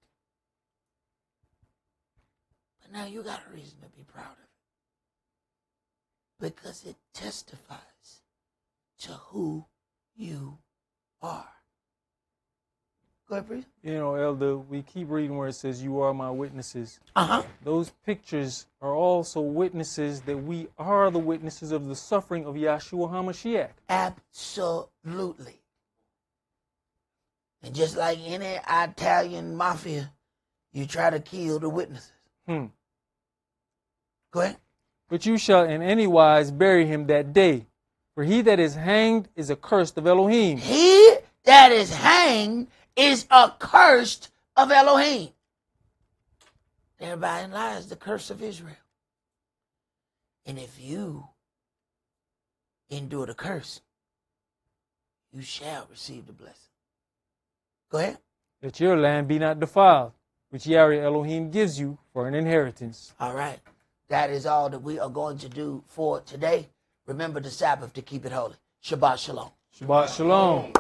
But now you got a reason to be proud of it. Because it testifies to who you are. Go ahead, please. You know, Elder, we keep reading where it says, you are my witnesses. Those pictures are also witnesses that we are the witnesses of the suffering of Yahshua HaMashiach. Absolutely. And just like any Italian mafia, you try to kill the witnesses. Go ahead. But you shall in any wise bury him that day. For he that is hanged is accursed of Elohim. He that is hanged is accursed of Elohim. Thereby lies the curse of Israel. And if you endure the curse, you shall receive the blessing. Go ahead. That your land be not defiled, which Yahweh Elohim gives you for an inheritance. All right. That is all that we are going to do for today. Remember the Sabbath to keep it holy. Shabbat shalom. Shabbat shalom.